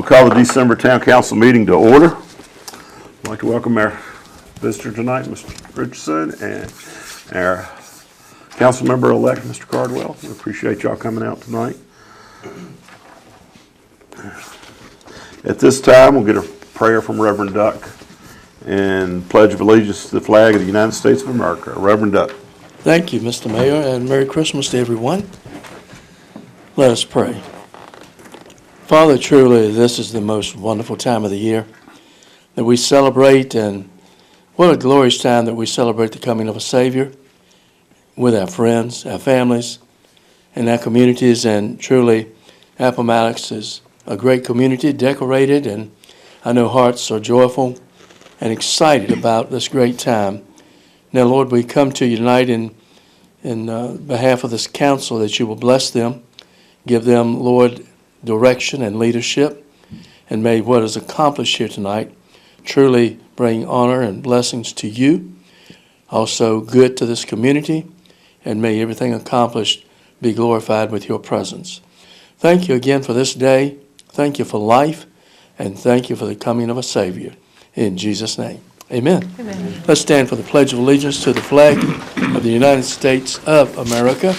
We'll call the December Town Council meeting to order. I'd like to welcome our visitor tonight, Mr. Richardson, and our council member-elect, Mr. Cardwell. We appreciate y'all coming out tonight. At this time, we'll get a prayer from Reverend Duck and pledge of allegiance to the flag of the United States of America. Reverend Duck. Thank you, Mr. Mayor, and Merry Christmas to everyone. Let us pray. Father, truly, this is the most wonderful time of the year that we celebrate, and what a glorious time that we celebrate the coming of a Savior with our friends, our families, and our communities. And truly, Appomattox is a great community, decorated, and I know hearts are joyful and excited about this great time. Now, Lord, we come to you tonight in behalf of this council, that you will bless them, give them, Lord, direction and leadership, and may what is accomplished here tonight truly bring honor and blessings to you, also good to this community, and may everything accomplished be glorified with your presence. Thank you again for this day. Thank you for life, and thank you for the coming of a Savior. In Jesus' name, amen. Amen. Let's stand for the Pledge of Allegiance to the flag of the United States of America.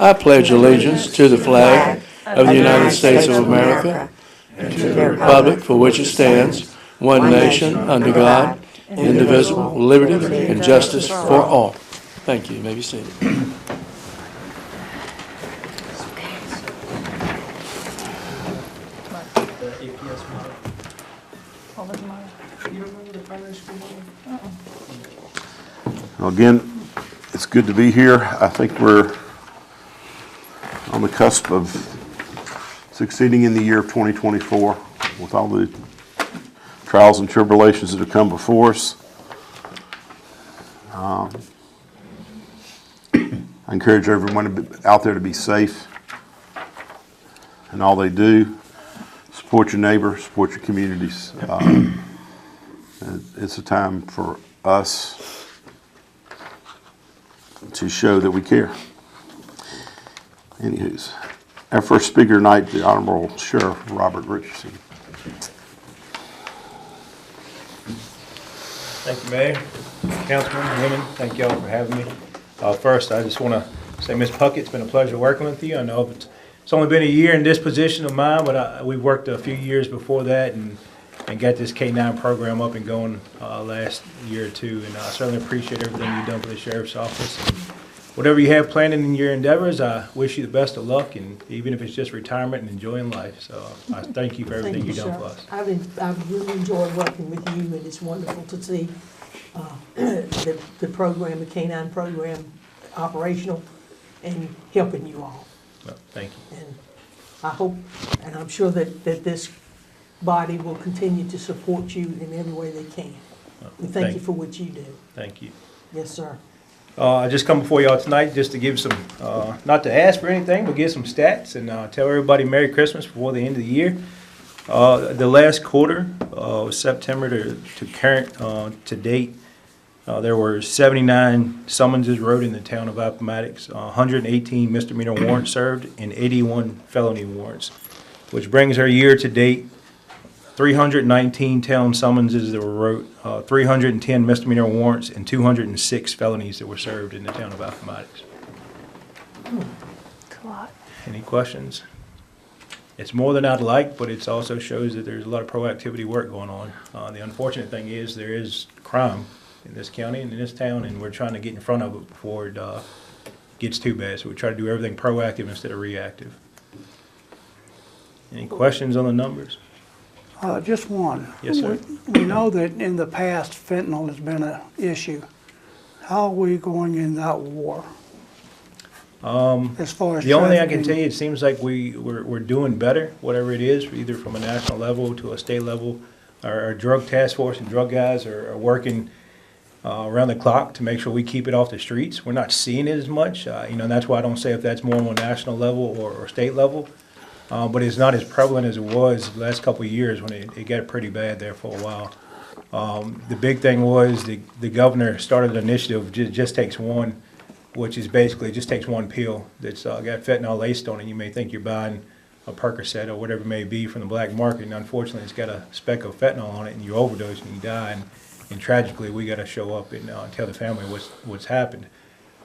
I pledge allegiance to the flag of the United States of America and to the republic for which it stands, one nation, under God, indivisible, with liberty and justice for all. Thank you. You may be seated. Well, again, it's good to be here. I think we're on the cusp of succeeding in the year of 2024 with all the trials and tribulations that have come before us. I encourage everyone out there to be safe in all they do. Support your neighbor, support your communities. It's a time for us to show that we care. Anywho's, our first speaker tonight, the Honorable Sheriff Robert Richardson. Thank you, Mayor, Councilmen, women. Thank you all for having me. First, I just want to say, Ms. Puckett, it's been a pleasure working with you. I know it's only been a year in this position of mine, but we've worked a few years before that and got this K-9 program up and going last year or two. And I certainly appreciate everything you've done for the Sheriff's Office. And whatever you have planned in your endeavors, I wish you the best of luck, and even if it's just retirement and enjoying life. So I thank you for everything you've done for us. I've really enjoyed working with you, and it's wonderful to see the program, the K-9 program, operational and helping you all. Well, thank you. And I hope, and I'm sure that this body will continue to support you in every way they can. And thank you for what you do. Thank you. Yes, sir. I just come before y'all tonight just to give some, not to ask for anything, but give some stats and tell everybody Merry Christmas before the end of the year. The last quarter, September to current to date, there were 79 summonses wrote in the town of Appomattox, 118 misdemeanor warrants served, and 81 felony warrants, which brings our year to date 319 town summonses that were wrote, 310 misdemeanor warrants, and 206 felonies that were served in the town of Appomattox. That's a lot. Any questions? It's more than I'd like, but it also shows that there's a lot of proactivity work going on. The unfortunate thing is there is crime in this county and in this town, and we're trying to get in front of it before it gets too bad. So we try to do everything proactive instead of reactive. Any questions on the numbers? Just one. Yes, sir. We know that in the past fentanyl has been an issue. How are we going in that war? As far as The only thing I can trafficking? tell you, it seems like we're doing better, whatever it is, either from a national level to a state level. Our drug task force and drug guys are working around the clock to make sure we keep it off the streets. We're not seeing it as much, and that's why I don't say if that's more on a national level or state level. But it's not as prevalent as it was the last couple of years when it got pretty bad there for a while. The big thing was the governor started an initiative, Just Takes One, which is basically just takes one pill that's got fentanyl laced on it. You may think you're buying a Percocet or whatever it may be from the black market, and unfortunately it's got a speck of fentanyl on it, and you overdose and you die, and tragically we got to show up and tell the family what's happened.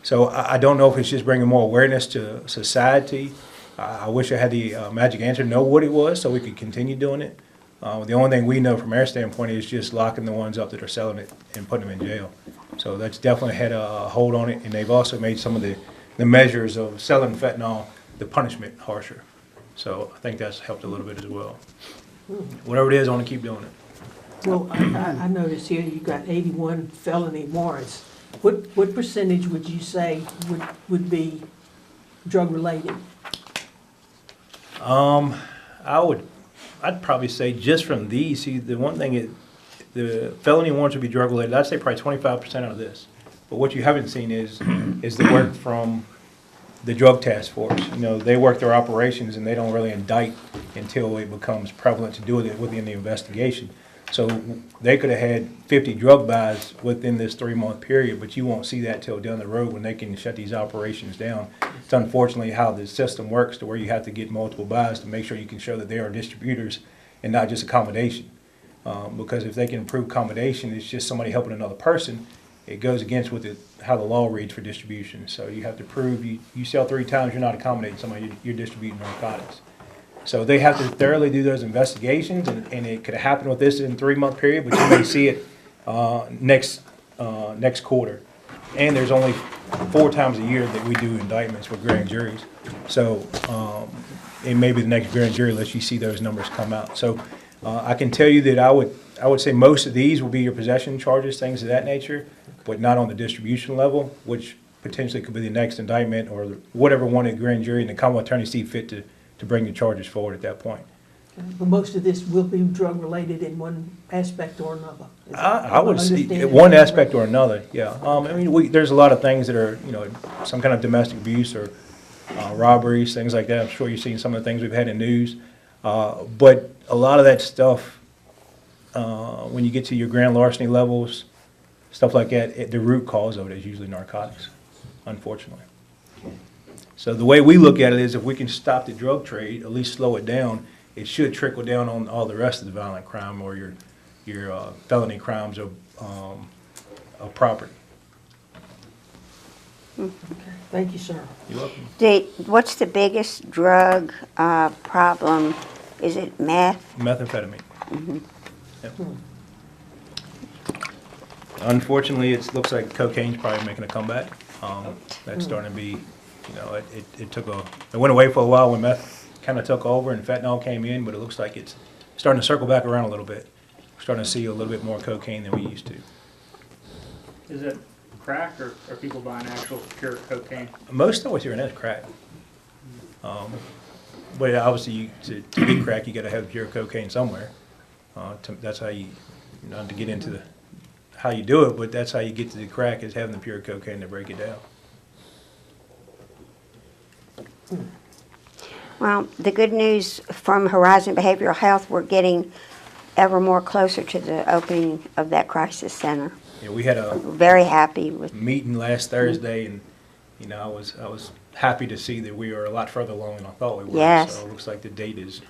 So I don't know if it's just bringing more awareness to society. I wish I had the magic answer to know what it was so we could continue doing it. The only thing we know from our standpoint is just locking the ones up that are selling it and putting them in jail. So that's definitely had a hold on it, and they've also made some of the measures of selling fentanyl, the punishment harsher. So I think that's helped a little bit as well. Whatever it is, I want to keep doing it. Well, I noticed here you got 81 felony warrants. What percentage would you say would be drug-related? I'd probably say just from these, see, the one thing is, the felony warrants would be drug-related. I'd say probably 25% out of this. But what you haven't seen is the work from the drug task force. You know, they work their operations and they don't really indict until it becomes prevalent to do it within the investigation. So they could have had 50 drug buys within this 3-month period, but you won't see that till down the road when they can shut these operations down. It's unfortunately how the system works, to where you have to get multiple buys to make sure you can show that they are distributors and not just accommodation. Because if they can prove accommodation, it's just somebody helping another person. It goes against how the law reads for distribution. So you have to prove you sell 3 times, you're not accommodating somebody, you're distributing narcotics. So they have to thoroughly do those investigations, and it could happen with this in a 3-month period, but you may see it next quarter. And there's only 4 times a year that we do indictments with grand juries. So it may be the next grand jury lets you see those numbers come out. So I can tell you that I would say most of these will be your possession charges, things of that nature, but not on the distribution level, which potentially could be the next indictment or whatever one at grand jury and the common attorney see fit to bring the charges forward at that point. But most of this will be drug-related in one aspect or another. I would see one aspect or another, yeah. I mean, there's a lot of things that are, some kind of domestic abuse or robberies, things like that. I'm sure you've seen some of the things we've had in news. But a lot of that stuff, when you get to your grand larceny levels, stuff like that, the root cause of it is usually narcotics, unfortunately. So the way we look at it is if we can stop the drug trade, at least slow it down, it should trickle down on all the rest of the violent crime or your felony crimes of property. Thank you, sir. You're welcome. What's the biggest drug problem? Is it meth? Methamphetamine. Yep. Unfortunately, it looks like cocaine's probably making a comeback. That's starting to be, it went away for a while when meth kind of took over and fentanyl came in, but it looks like it's starting to circle back around a little bit. We're starting to see a little bit more cocaine than we used to. Is it crack, or are people buying actual pure cocaine? Most of what's here is crack. But obviously, to get crack, you got to have pure cocaine somewhere. That's how you, not to get into how you do it, but that's how you get to the crack, is having the pure cocaine to break it down. Well, the good news from Horizon Behavioral Health, we're getting ever more closer to the opening of that crisis center. Yeah, we had a Very happy with. meeting last Thursday, and I was happy to see that we are a lot further along than I thought we were. Yes. So it looks like the date is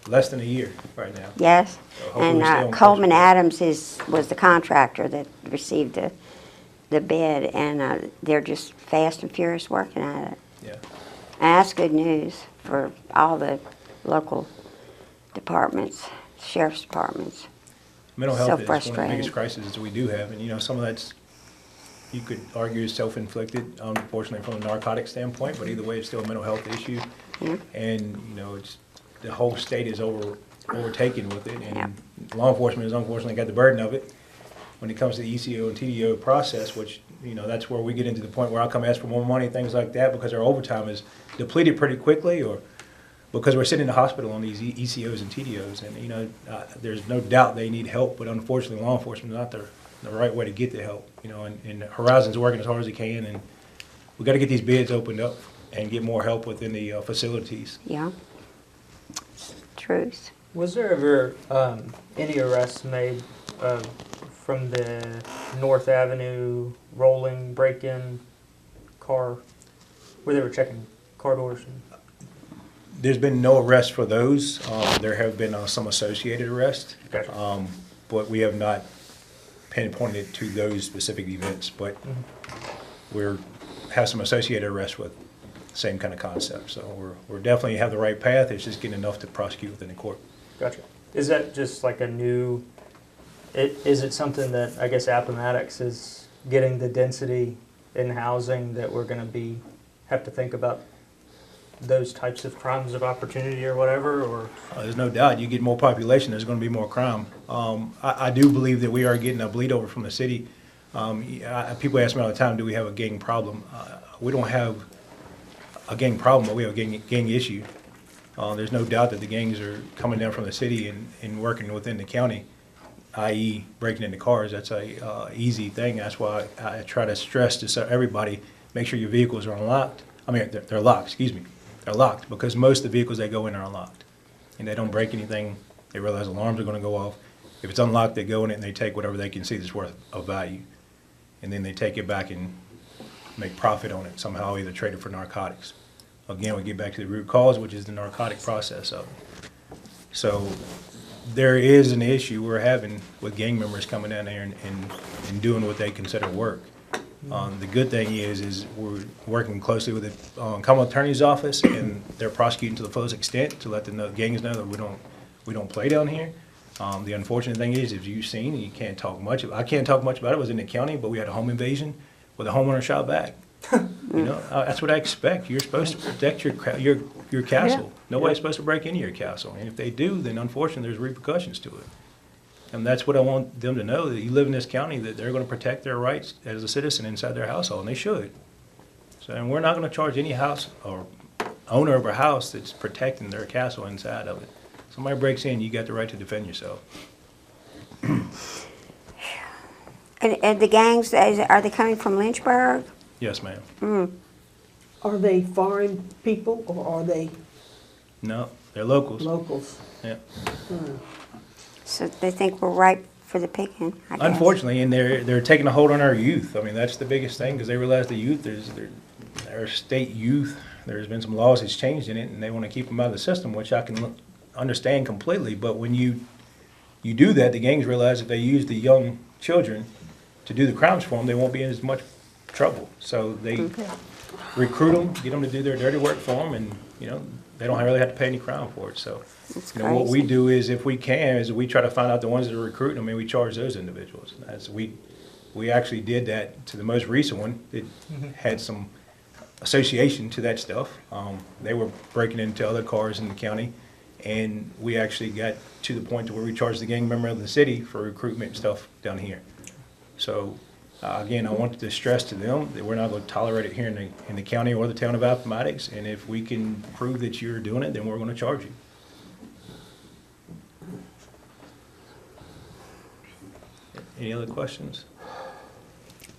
less than a year right now. Yes, So hopefully we stay on and course Coleman with that. Adams was the contractor that received the bid, and they're just fast and furious working at it. Yeah. And that's good news for all the local departments, sheriff's departments. Mental So health is one of the frustrating. biggest crises we do have, and some of that's, you could argue, is self-inflicted, unfortunately from a narcotic standpoint, but either way, it's still a mental health issue. Yeah. And, it's, the whole state is overtaken with it, and Yeah. law enforcement has unfortunately got the burden of it when it comes to the ECO and TDO process, which, that's where we get into the point where I'll come ask for more money, things like that, because our overtime is depleted pretty quickly, or because we're sitting in the hospital on these ECOs and TDOs, and, there's no doubt they need help, but unfortunately, law enforcement is not the right way to get the help, and Horizon's working as hard as it can, and we got to get these bids opened up and get more help within the facilities. Yeah. Truth. Was there ever any arrests made from the North Avenue rolling break-in car, where they were checking car doors? There's been no arrests for those. There have been some associated arrests. Gotcha. But we have not pinpointed it to those specific events. But we're have some associated arrests with the same kind of concept. So we're definitely have the right path. It's just getting enough to prosecute within the court. Gotcha. Is that just like a new, is it something that, I guess, Appomattox is getting the density in housing that we're gonna have to think about those types of crimes of opportunity or whatever, or? There's no doubt. You get more population, there's going to be more crime. I do believe that we are getting a bleed over from the city. People ask me all the time, do we have a gang problem? We don't have a gang problem, but we have a gang issue. There's no doubt that the gangs are coming down from the city and working within the county, i.e. breaking into cars. That's a easy thing. That's why I try to stress to everybody, make sure your vehicles are unlocked. I mean, they're locked, excuse me. They're locked because most of the vehicles that go in are unlocked. And they don't break anything. They realize alarms are going to go off. If it's unlocked, they go in it and they take whatever they can see that's worth of value. And then they take it back and make profit on it somehow, either trade it for narcotics. Again, we get back to the root cause, which is the narcotic process of it. So there is an issue we're having with gang members coming down there and doing what they consider work. The good thing is we're working closely with the common attorney's office, and they're prosecuting to the fullest extent to let the gangs know that we don't play down here. The unfortunate thing is, as you've seen, you can't talk much. I can't talk much about it. It was in the county, but we had a home invasion where the homeowner shot back. You know, that's what I expect. You're supposed to protect your castle. Nobody's supposed to break into your castle, and if they do, then unfortunately there's repercussions to it. And that's what I want them to know, that you live in this county, that they're going to protect their rights as a citizen inside their household, and they should. So, and we're not going to charge any house or owner of a house that's protecting their castle inside of it. Somebody breaks in, you got the right to defend yourself. And the gangs, are they coming from Lynchburg? Yes, ma'am. Are they foreign people or are they No, they're locals. locals? Yeah. So they think we're ripe for the picking, I guess. Unfortunately, and they're taking a hold on our youth. I mean, that's the biggest thing, because they realize the youth, our state youth, there's been some laws that's changed in it, and they want to keep them out of the system, which I can understand completely. But when you do that, the gangs realize if they use the young children to do the crimes for them, they won't be in as much trouble. So they recruit them, get them to do their dirty work for them, and they don't really have to pay any crime for it. So what we do is, if we can, is we try to find out the ones that are recruiting them, and we charge those individuals. As we actually did that to the most recent one. It had some association to that stuff. They were breaking into other cars in the county, and we actually got to the point to where we charged the gang member of the city for recruitment and stuff down here. So again, I wanted to stress to them that we're not going to tolerate it here in the county or the town of Appomattox, and if we can prove that you're doing it, then we're going to charge you. Any other questions?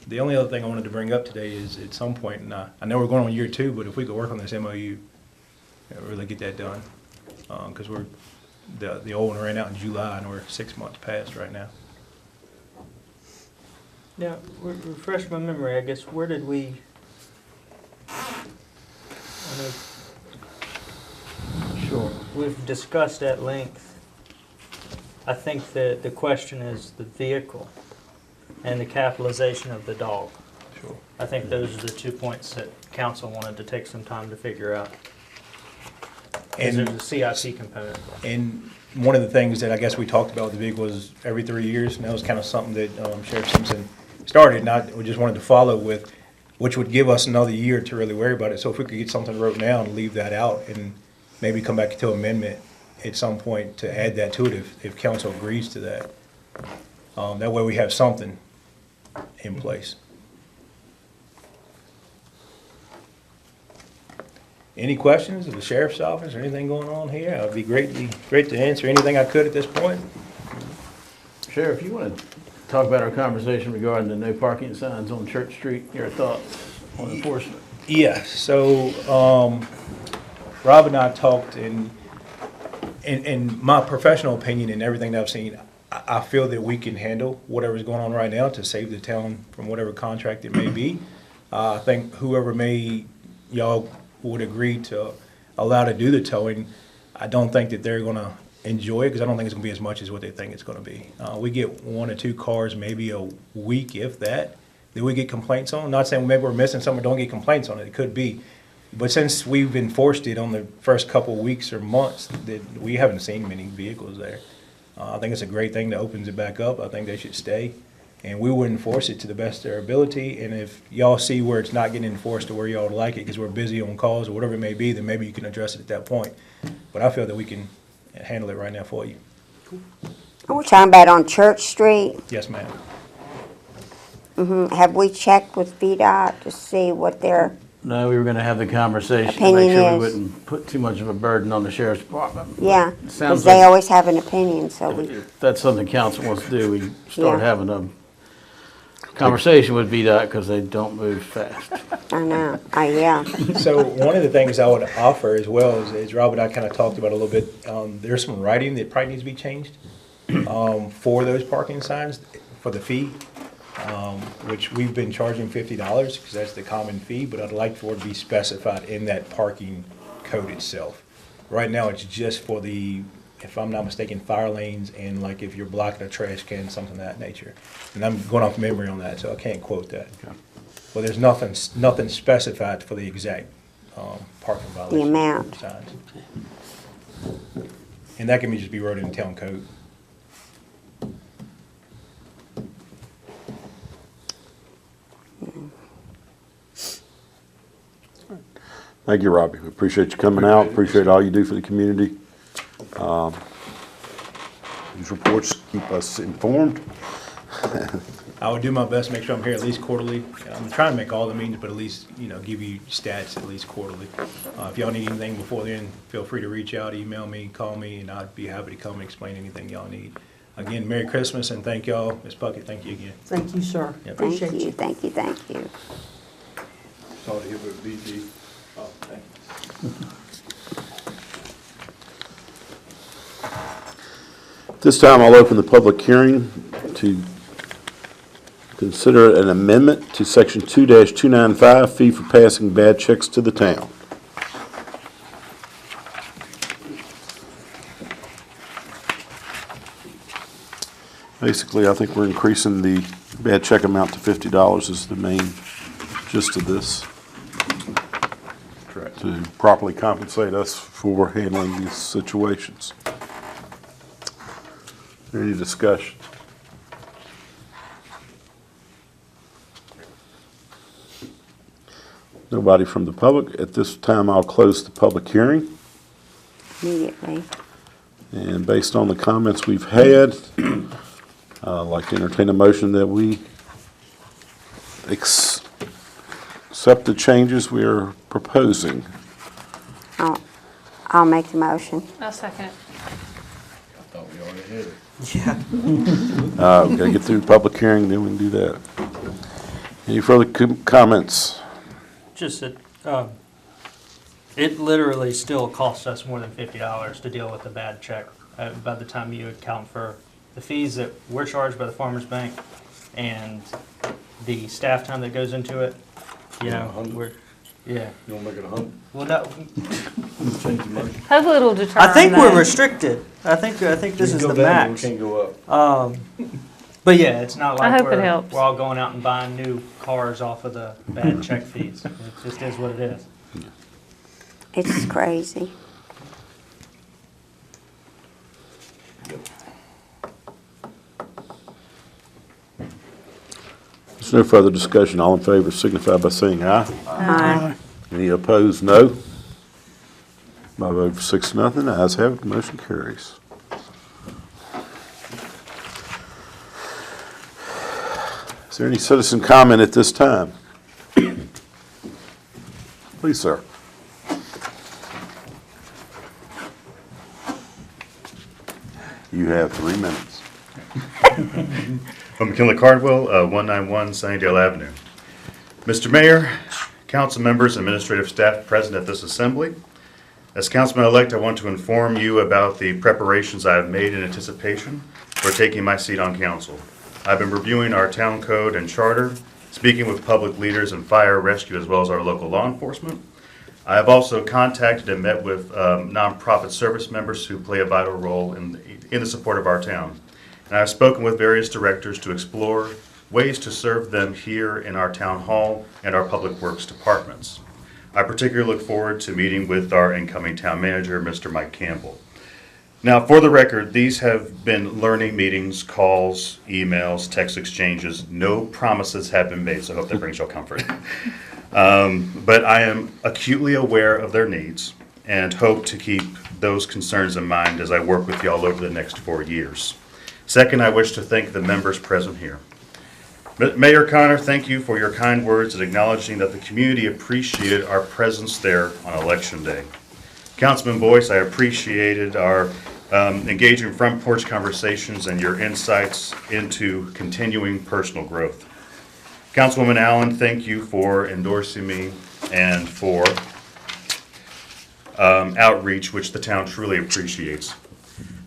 The only other thing I wanted to bring up today is, at some point, and I know we're going on year 2, but if we could work on this MOU, really get that done, because the old one ran out in July, and we're 6 months past right now. Now, refresh my memory, I guess, where did we, sure, we've discussed at length, I think that the question is the vehicle and the capitalization of the dog. Sure. I think those are the 2 points that council wanted to take some time to figure out. And there's a CIP component. And one of the things that I guess we talked about with the vehicle is every 3 years, and that was kind of something that Sheriff Simpson started, and we just wanted to follow with, which would give us another year to really worry about it. So if we could get something wrote down and leave that out, and maybe come back to amendment at some point to add that to it if council agrees to that. That way we have something in place. Any questions of the sheriff's office or anything going on here? It'd be great to answer anything I could at this point. Sheriff, you want to talk about our conversation regarding the no parking signs on Church Street? Your thoughts on enforcement? Yeah, so Rob and I talked, and in my professional opinion and everything that I've seen, I feel that we can handle whatever's going on right now to save the town from whatever contract it may be. I think whoever y'all would agree to allowed to do the towing, I don't think that they're gonna enjoy it, because I don't think it's gonna be as much as what they think it's gonna be. We get 1 or 2 cars maybe a week, if that we get complaints on. Not saying maybe we're missing some or don't get complaints on it, it could be. But since we've enforced it on the first couple weeks or months, that we haven't seen many vehicles there. I think it's a great thing that opens it back up. I think they should stay. And we would enforce it to the best of their ability. And if y'all see where it's not getting enforced to where y'all would like it because we're busy on calls or whatever it may be, then maybe you can address it at that point. But I feel that we can handle it right now for you. We're talking about on Church Street. Yes, ma'am. Have we checked with VDOT to see what their, No, we were gonna have the conversation, to Opinion make sure we is- wouldn't put too much of a burden on the sheriff's department. yeah, Sounds because they like- always have an opinion, so we, If that's something council wants to do, we start Yeah. having a conversation with VDOT, because they don't move fast. I know, yeah. So one of the things I would offer as well is Rob and I kind of talked about a little bit, there's some writing that probably needs to be changed for those parking signs, for the fee, which we've been charging $50 because that's the common fee, but I'd like for it to be specified in that parking code itself. Right now, it's just for the, if I'm not mistaken, fire lanes and like if you're blocking a trash can, something of that nature. And I'm going off memory on that, so I can't quote that. But there's nothing specified for the exact parking violation. amount. Signs. And that can just be wrote in the town code. Thank you, Robbie. We appreciate you coming out, appreciate all you do for the community. These reports keep us informed. I would do my best to make sure I'm here at least quarterly. I'm trying to make all the meetings, but at least, give you stats at least quarterly. If y'all need anything before then, feel free to reach out, email me, call me, and I'd be happy to come and explain anything y'all need. Again, Merry Christmas, and thank y'all. Ms. Puckett, thank you again. Thank you, sir. Yep. Thank Appreciate you, you. thank you, thank you. Sorry to hear about BG. Oh, thanks. This time I'll open the public hearing to consider an amendment to section 2-295, fee for passing bad checks to the town. Basically, I think we're increasing the bad check amount to $50 is the main gist of this. Correct. To properly compensate us for handling these situations. Any discussion? Nobody from the public. At this time, I'll close the public hearing. Immediately. And based on the comments we've had, I'd like to entertain a motion that we accept the changes we are proposing. I'll make the motion. I'll second it. Thought we already had it. We've got to get through the public hearing, then we can do that. Any further comments? Just that, it literally still costs us more than $50 to deal with a bad check by the time you account for the fees that we're charged by the Farmers Bank and the staff time that goes into it. Yeah. You wanna make it 100? Well, that, Change the money? Hopefully it'll determine I think we're that. restricted. I think this is the We max. can't go up. But yeah, it's not I like hope it helps. we're all going out and buying new cars off of the bad check fees. It just is what it is. It's crazy. There's no further discussion. All in favor signify by saying aye. Aye. Any opposed, no. By a vote of 6-0, ayes have it, motion carries. Is there any citizen comment at this time? Please, sir. You have 3 minutes. I'm McKinley Cardwell, 191 Sunnydale Avenue. Mr. Mayor, council members, administrative staff present at this assembly. As councilman-elect, I want to inform you about the preparations I have made in anticipation for taking my seat on council. I've been reviewing our town code and charter, speaking with public leaders in fire, rescue, as well as our local law enforcement. I have also contacted and met with nonprofit service members who play a vital role in the support of our town. And I've spoken with various directors to explore ways to serve them here in our town hall and our public works departments. I particularly look forward to meeting with our incoming town manager, Mr. Mike Campbell. Now, for the record, these have been learning meetings, calls, emails, text exchanges. No promises have been made, so I hope that brings you comfort. But I am acutely aware of their needs and hope to keep those concerns in mind as I work with y'all over the next 4 years. Second, I wish to thank the members present here. Mayor Connor, thank you for your kind words and acknowledging that the community appreciated our presence there on Election Day. Councilman Boyce, I appreciated our engaging front porch conversations and your insights into continuing personal growth. Councilwoman Allen, thank you for endorsing me and for outreach, which the town truly appreciates.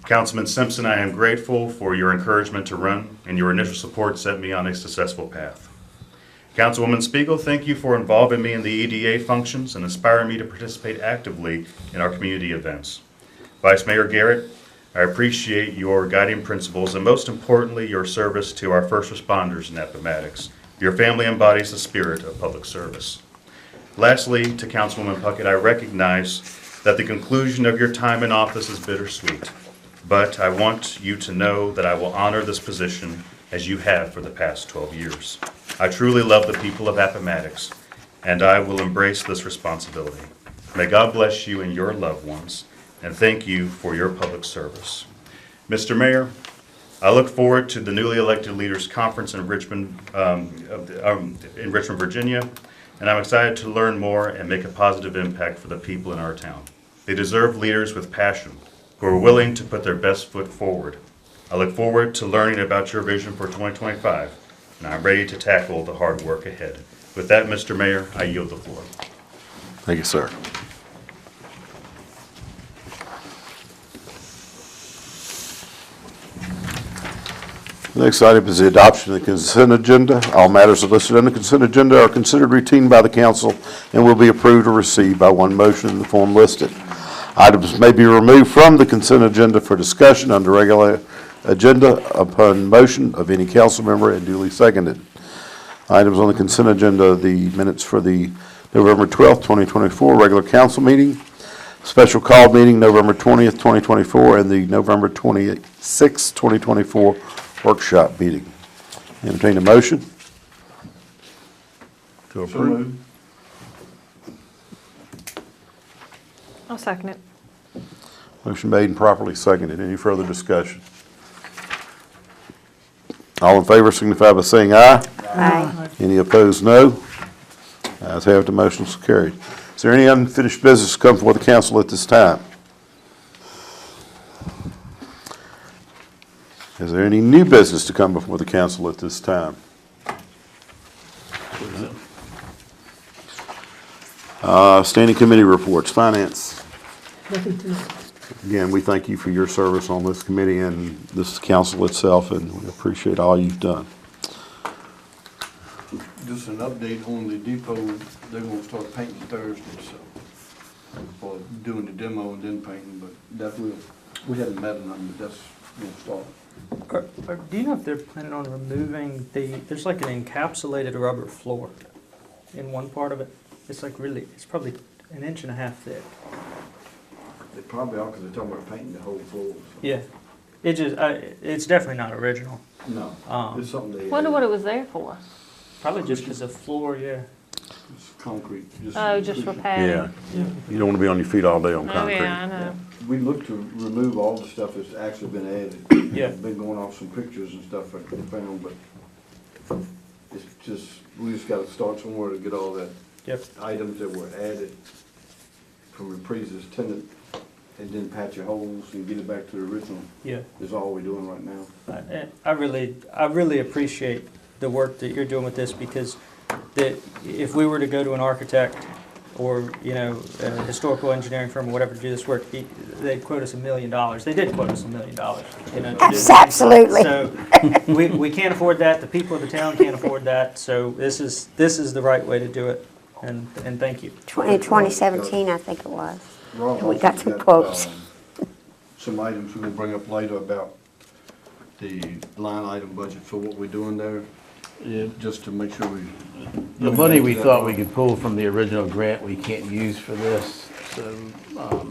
Councilman Simpson, I am grateful for your encouragement to run, and your initial support set me on a successful path. Councilwoman Spiegel, thank you for involving me in the EDA functions and inspiring me to participate actively in our community events. Vice Mayor Garrett, I appreciate your guiding principles and most importantly, your service to our first responders in Appomattox. Your family embodies the spirit of public service. Lastly, to Councilwoman Puckett, I recognize that the conclusion of your time in office is bittersweet. But I want you to know that I will honor this position as you have for the past 12 years. I truly love the people of Appomattox, and I will embrace this responsibility. May God bless you and your loved ones, and thank you for your public service. Mr. Mayor, I look forward to the newly elected leaders conference in Richmond, Virginia, and I'm excited to learn more and make a positive impact for the people in our town. They deserve leaders with passion, who are willing to put their best foot forward. I look forward to learning about your vision for 2025, and I'm ready to tackle the hard work ahead. With that, Mr. Mayor, I yield the floor. Thank you, sir. The next item is the adoption of the consent agenda. All matters listed on the consent agenda are considered routine by the council and will be approved or received by one motion in the form listed. Items may be removed from the consent agenda for discussion under regular agenda upon motion of any council member and duly seconded. Items on the consent agenda, the minutes for the November 12th, 2024 regular council meeting, special call meeting November 20th, 2024, and the November 26th, 2024 workshop meeting. Entertain a motion to approve. I'll second it. Motion made and properly seconded. Any further discussion? All in favor signify by saying aye. Aye. Any opposed, no. Ayes have it, the motion is carried. Is there any unfinished business to come before the council at this time? Is there any new business to come before the council at this time? Standing committee reports, finance. Nothing tonight. Again, we thank you for your service on this committee and this council itself, and we appreciate all you've done. Just an update on the depot, they're gonna start painting Thursday, so, for doing the demo and then painting, but that will, we haven't met them, but that's gonna start. Do you know if they're planning on removing there's like an encapsulated rubber floor in one part of it? It's like really, it's probably 1.5 inches thick. They probably are, because they're talking about painting the whole floor. so. Yeah. It's definitely not original. No, it's something they. Wonder what it was there for. Probably just because of floor, yeah. It's concrete. Oh, just for padding. Yeah, you don't want to be on your feet all day on Oh, concrete. yeah, I know. We looked to remove all the stuff that's actually been added. Yeah. Been going off some pictures and stuff that we found, but it's just, we just gotta start somewhere to get all that Yep. items that were added from the previous tenant, and then patch your holes and get it back to the original, Yeah. is all we're doing right now. I really appreciate the work that you're doing with this, because if we were to go to an architect or, a historical engineering firm or whatever to do this work, they'd quote us $1 million. They did quote us $1 million. To do this. Absolutely. So we can't afford that. The people of the town can't afford that. So this is the right way to do it. and thank you. In 2017, I think it was. Rob We got also some quotes. Some items we're gonna bring up later about the line item budget for what we're doing there, Yeah, just to make sure we. the money we thought we could pull from the original grant, we can't use for this. So,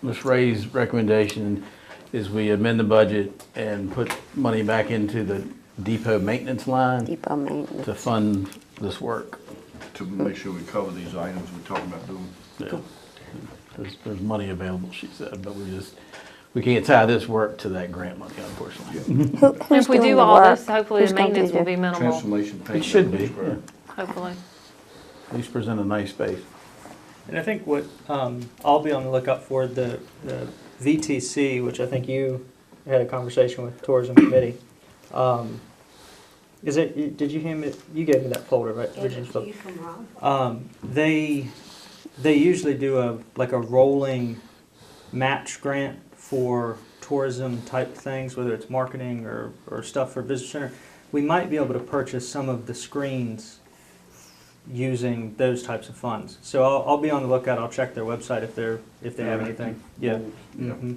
Ms. Ray's recommendation is we amend the budget and put money back into the depot maintenance line Depot maintenance. to fund this work. To make sure we cover these items we're talking about doing. Yeah. There's money available, she said, but we can't tie this work to that grant money, unfortunately. Who's If we doing do the all work? this, hopefully Who's the gonna do maintenance will the- be minimal, Transformation paint. It should be, Square. yeah. hopefully. At least present a nice space. And I think what I'll be on the lookout for the VTC, which I think you had a conversation with Tourism Committee. Is it? Did you hand me? You gave me that folder, right? Original folder. They usually do a rolling match grant for tourism type things, whether it's marketing or stuff for visitor center. We might be able to purchase some of the screens using those types of funds. So I'll be on the lookout. I'll check their website if they have anything. Yeah. Mm-hmm.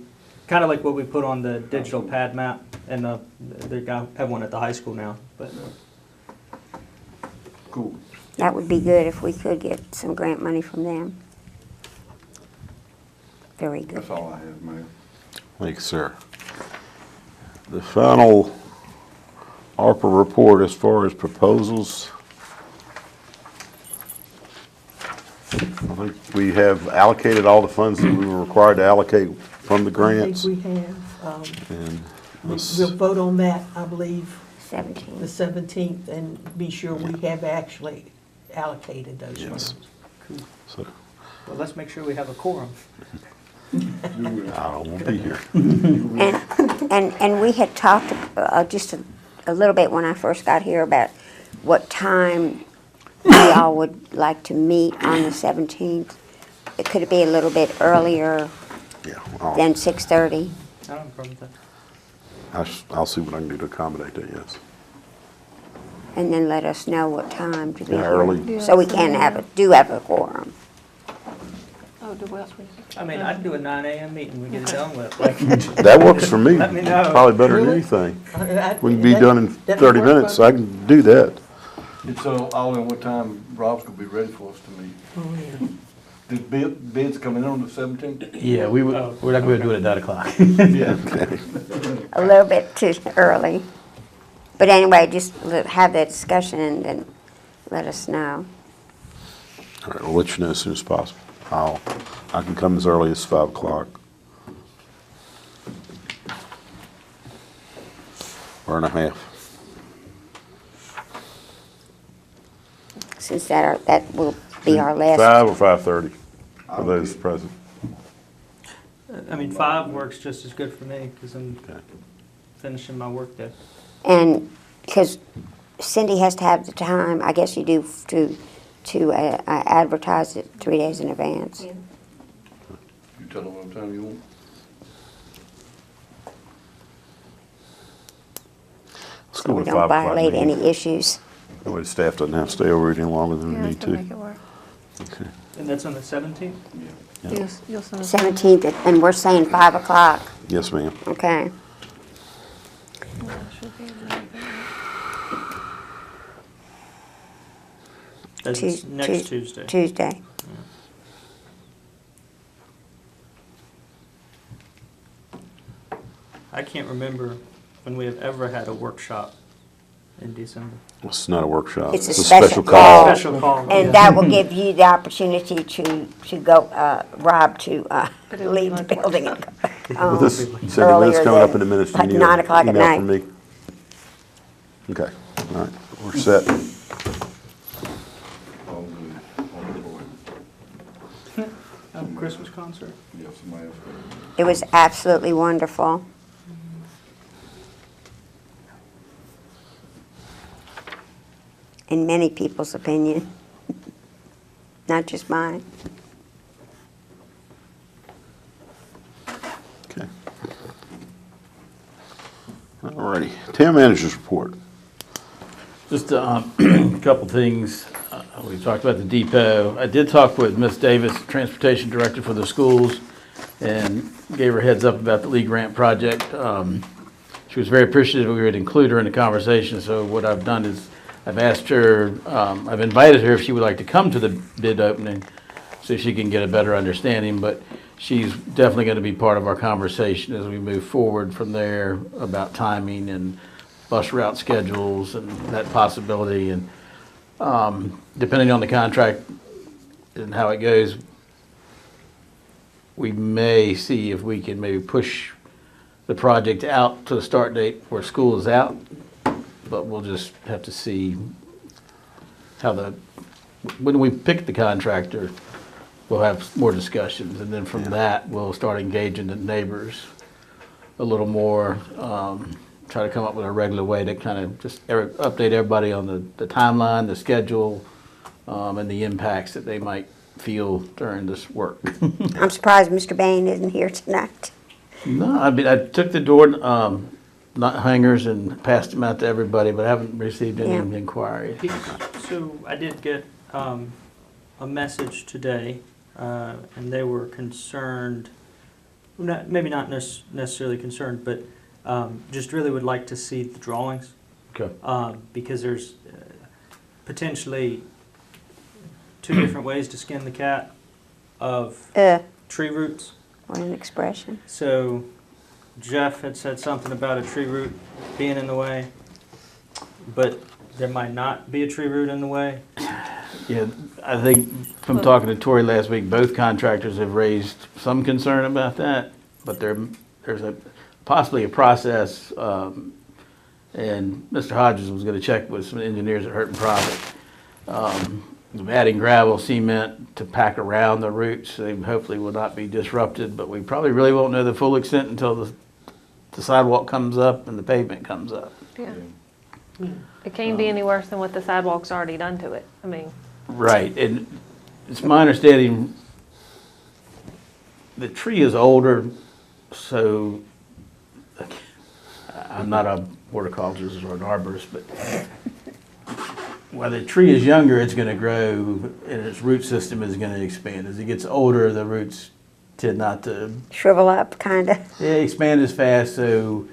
Kind of like what we put on the digital pad map, and they have one at the high school now. But Cool. That would be good if we could get some grant money from them. Very good. That's all I have, Mayor. Thank you, sir. The final ARPA report as far as proposals. I think we have allocated all the funds that we were required to allocate from the grants. I think we have. And We'll vote on that, I believe, 17. the 17th, and be sure we have actually allocated those Yes. funds. So, well, let's make sure we have a quorum. I won't be here. And we had talked just a little bit when I first got here about what time we all would like to meet on the 17th. Could it be a little bit earlier Yeah, than 6:30? I don't have a problem with that. I'll see what I can do to accommodate that, yes. And then let us know what time to be Yeah, here. early. So we can have a quorum. Oh, do West we? I mean, I'd do a 9 a.m. meeting. We get it done with. Like, That works for me. Let me know. Probably better than Really? anything. I- We can be that- done in that 30 would work minutes, for I can do that. It's all in what time Rob's gonna be ready for us to meet. Oh, yeah. Did bids coming in on the 17th? Yeah, we're not going to do it at 9 o'clock. Yeah. A little bit too early. But anyway, just have that discussion and then let us know. All right, we'll let you know as soon as possible. I can come as early as 5 o'clock. Hour and a half. Since that will be our last. 5 or 5:30 for those present. I mean, 5 works just as good for me because I'm Okay. finishing my work day. And because Cindy has to have the time, I guess you do, to advertise it 3 days in advance. You tell them what time you want. Let's So go we with don't 5 o'clock. violate meeting. any issues. That way the staff doesn't have to stay over any longer than we Yeah, need to to. make it work. Okay. And that's on the 17th? Yeah. You'll send us. 17th, and we're saying 5 o'clock, Yes, ma'am. okay? That's Tues- next Tues- Tuesday. Tuesday. I can't remember when we have ever had a workshop in December. It's not a workshop. It's a special call. Special call. And yeah. that will give you the opportunity to go, Rob, to leave the building and go With this, home you said the minutes earlier coming up than in a minute. Do you like need 9 an o'clock at email night. from me? Okay, all right, we're set. All good. All aboard. Christmas concert. Yeah, somebody else. It was absolutely wonderful. In many people's opinion, not just mine. Okay. All righty, town manager's report. Just a couple things. We talked about the depot. I did talk with Ms. Davis, Transportation Director for the schools, and gave her heads up about the Lee Grant project. She was very appreciative we would include her in the conversation, so what I've done is I've asked her, I've invited her if she would like to come to the bid opening so she can get a better understanding, but she's definitely going to be part of our conversation as we move forward from there about timing and bus route schedules and that possibility. And depending on the contract and how it goes, we may see if we can maybe push the project out to the start date where school is out, but we'll just have to see how when we pick the contractor, we'll have more discussions, and then from that, we'll start engaging the neighbors a little more, try to come up with a regular way to kind of just update everybody on the timeline, the schedule, and the impacts that they might feel during this work. I'm surprised Mr. Bain isn't here tonight. No, I took the door not hangers and passed them out to everybody, but I haven't received any Yeah. inquiries. So I did get a message today, and they were concerned, maybe not necessarily concerned, but just really would like to see the drawings, Okay. because there's potentially two different ways to skin the cat of tree roots. What an expression. So Jeff had said something about a tree root being in the way, but there might not be a tree root in the way. Yeah, I think from talking to Tori last week, both contractors have raised some concern about that, but there's possibly a process, and Mr. Hodges was gonna check with some engineers at Hurton Project, of adding gravel, cement to pack around the roots. They hopefully will not be disrupted, but we probably really won't know the full extent until the sidewalk comes up and the pavement comes up. Yeah. It can't be any worse than what the sidewalk's already done to it. I mean, Right, and it's my understanding the tree is older, so I'm not a horticulturist or an arborist, but while the tree is younger, it's going to grow and its root system is going to expand. As it gets older, the roots tend not to Shrivel up, kind of. expand as fast, so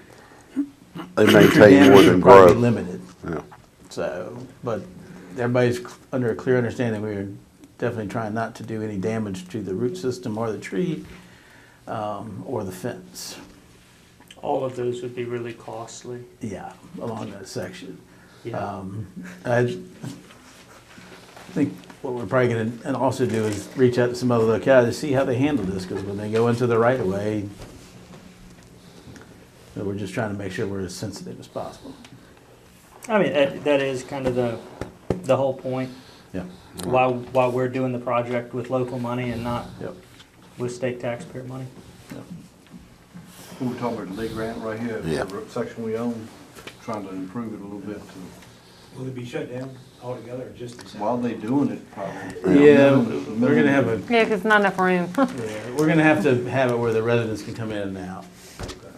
They future maintain more damage than will probably be growth. limited. Yeah. So, but everybody's under a clear understanding, we're definitely trying not to do any damage to the root system or the tree, or the fence. All of those would be really costly. Yeah, along that section. Yeah. I think what we're probably gonna, and also do is reach out to some other localities to see how they handle this, because when they go into the right of way, we're just trying to make sure we're as sensitive as possible. I mean, that is kind of the whole point. Yeah. Why we're doing the project with local money and not Yep. with state taxpayer money. We were talking about the Lee Grant right here, Yeah. the section we own, trying to improve it a little bit to, Will it be shut down altogether or just the while they doing it, probably. Yeah, we're gonna have a, yeah, 'cause it's not enough room. yeah, we're gonna have to have it where the residents can come in and out.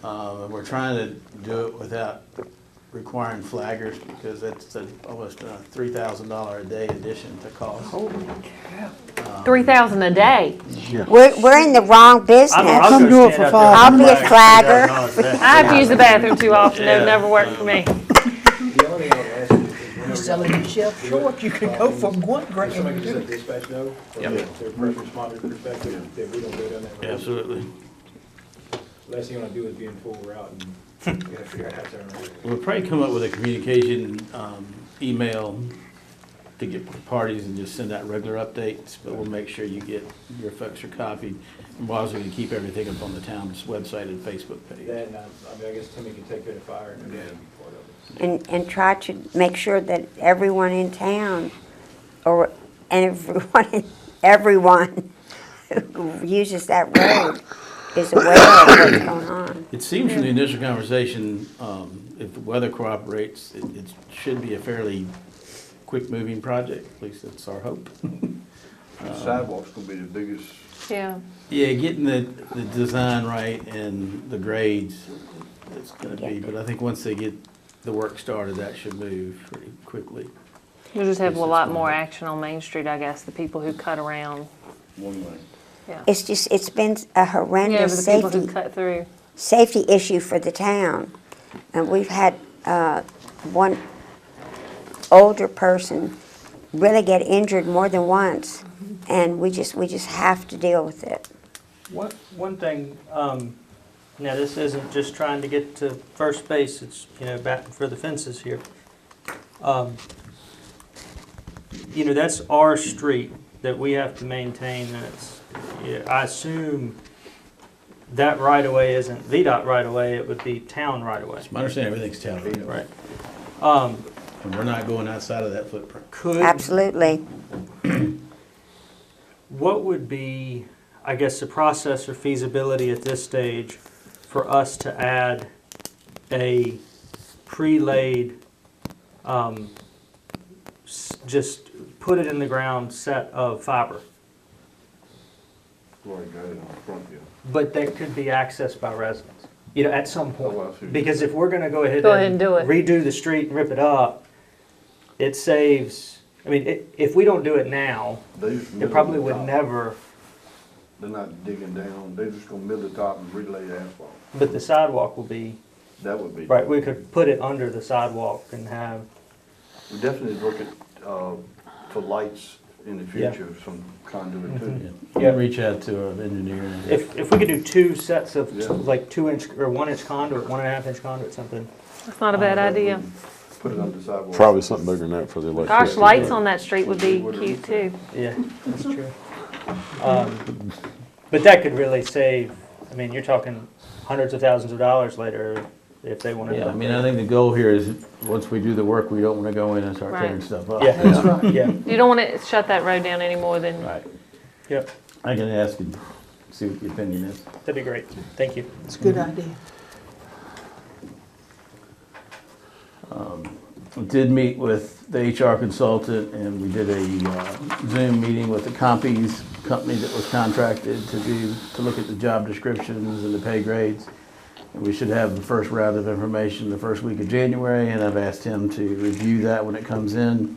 And we're trying to do it without requiring flaggers, because that's almost a $3,000 a day addition to cost. 3,000 a day. We're in the wrong business. Come do it for I'll be a flagger. I have to use the bathroom too often. It never worked for me. The only thing I would ask is You're selling yourself short, you could go from one grant. somebody can let dispatch know, from Yep. their first responder perspective, that we don't go down that road. Absolutely. Last thing you wanna do is be in full route and you gotta figure out how to turn around. We'll probably come up with a communication email to get parties and just send out regular updates, but we'll make sure you get, your folks are copied. And we're also going to keep everything up on the town's website and Facebook page. Then, I guess Timmy can take care of fire and that'd be part of it. And try to make sure that everyone in town, everyone who uses that road is aware of what's going on. It seems from the initial conversation, if the weather cooperates, it should be a fairly quick-moving project, at least that's our hope. The sidewalk's gonna be the biggest, Yeah. Yeah, getting the design right and the grades, it's gonna be, but I think once they get the work started, that should move pretty quickly. You'll just have a lot more action on Main Street, I guess, the people who cut around. One way. It's been a Yeah, but horrendous the people who safety cut through. issue for the town. And we've had one older person really get injured more than once, and we just have to deal with it. One thing, now this isn't just trying to get to first base, it's, batting for the fences here. That's our street that we have to maintain, and I assume that right-of-way isn't VDOT right-of-way, it would be town right-of-way. My understanding, everything's town. Right. And we're not going outside of that footprint. Absolutely. What would be, I guess, the process or feasibility at this stage for us to add a pre-laid, just put it in the ground set of fiber? Already got it on the front, yeah. But that could be accessed by residents, at some Oh, I see. point. Because if we're gonna go ahead Go ahead and and do it. redo the street and rip it up, it saves, if we don't do it now, They just it middle probably the would top. never, They're not digging down, they're just gonna middle the top and relay asphalt. but the sidewalk will be, That would be. right, we could put it under the sidewalk and have, We definitely look at, for lights in the Yeah. future, some conduit too. Yeah, reach out to an engineer. if we could do two sets of, Yeah. like 2-inch or 1-inch conduit, 1.5-inch conduit, something. That's not a bad idea. Put it on the sidewalk. Probably something bigger than that for the electricity. Gosh, lights on that street would be cute too. Yeah, that's true. But that could really save, you're talking hundreds of thousands of dollars later if they wanted to. Yeah, I think the goal here is, once we do the work, we don't want to go in and start tearing Right. stuff up. Yeah, That's right. yeah, You don't want to shut that road down any more than, Right. yep, I can ask and see what the opinion is. that'd be great, thank you. It's a good idea. We did meet with the HR consultant, and we did a Zoom meeting with the Compies company that was contracted to look at the job descriptions and the pay grades. And we should have the first round of information the first week of January, and I've asked him to review that when it comes in.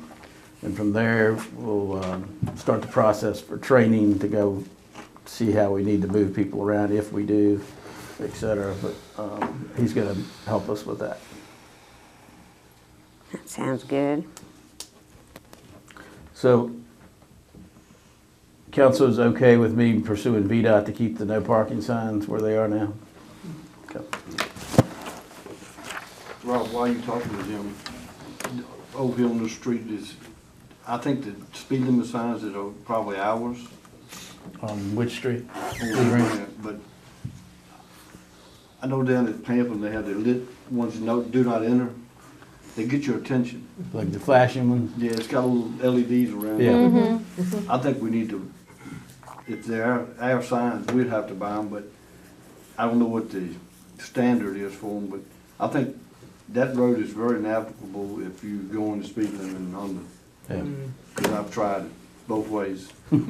And from there, we'll start the process for training to go see how we need to move people around, if we do, et cetera. But he's gonna help us with that. That sounds good. So, council is okay with me pursuing VDOT to keep the no parking signs where they are now? Okay. Rob, while you talking to him, over here on the street is, I think the speed limit signs that are probably ours. On which street? But I know down at Pamplin, they have the lit ones, do not enter. They get your attention. Like the flashing ones? Yeah, it's got little LEDs around Yeah. it. I think we need to, if they're our signs, we'd have to buy them, but I don't know what the standard is for them, but I think that road is very navigable if you go on the speed limit and under. Yeah. Because I've tried it both ways. I'm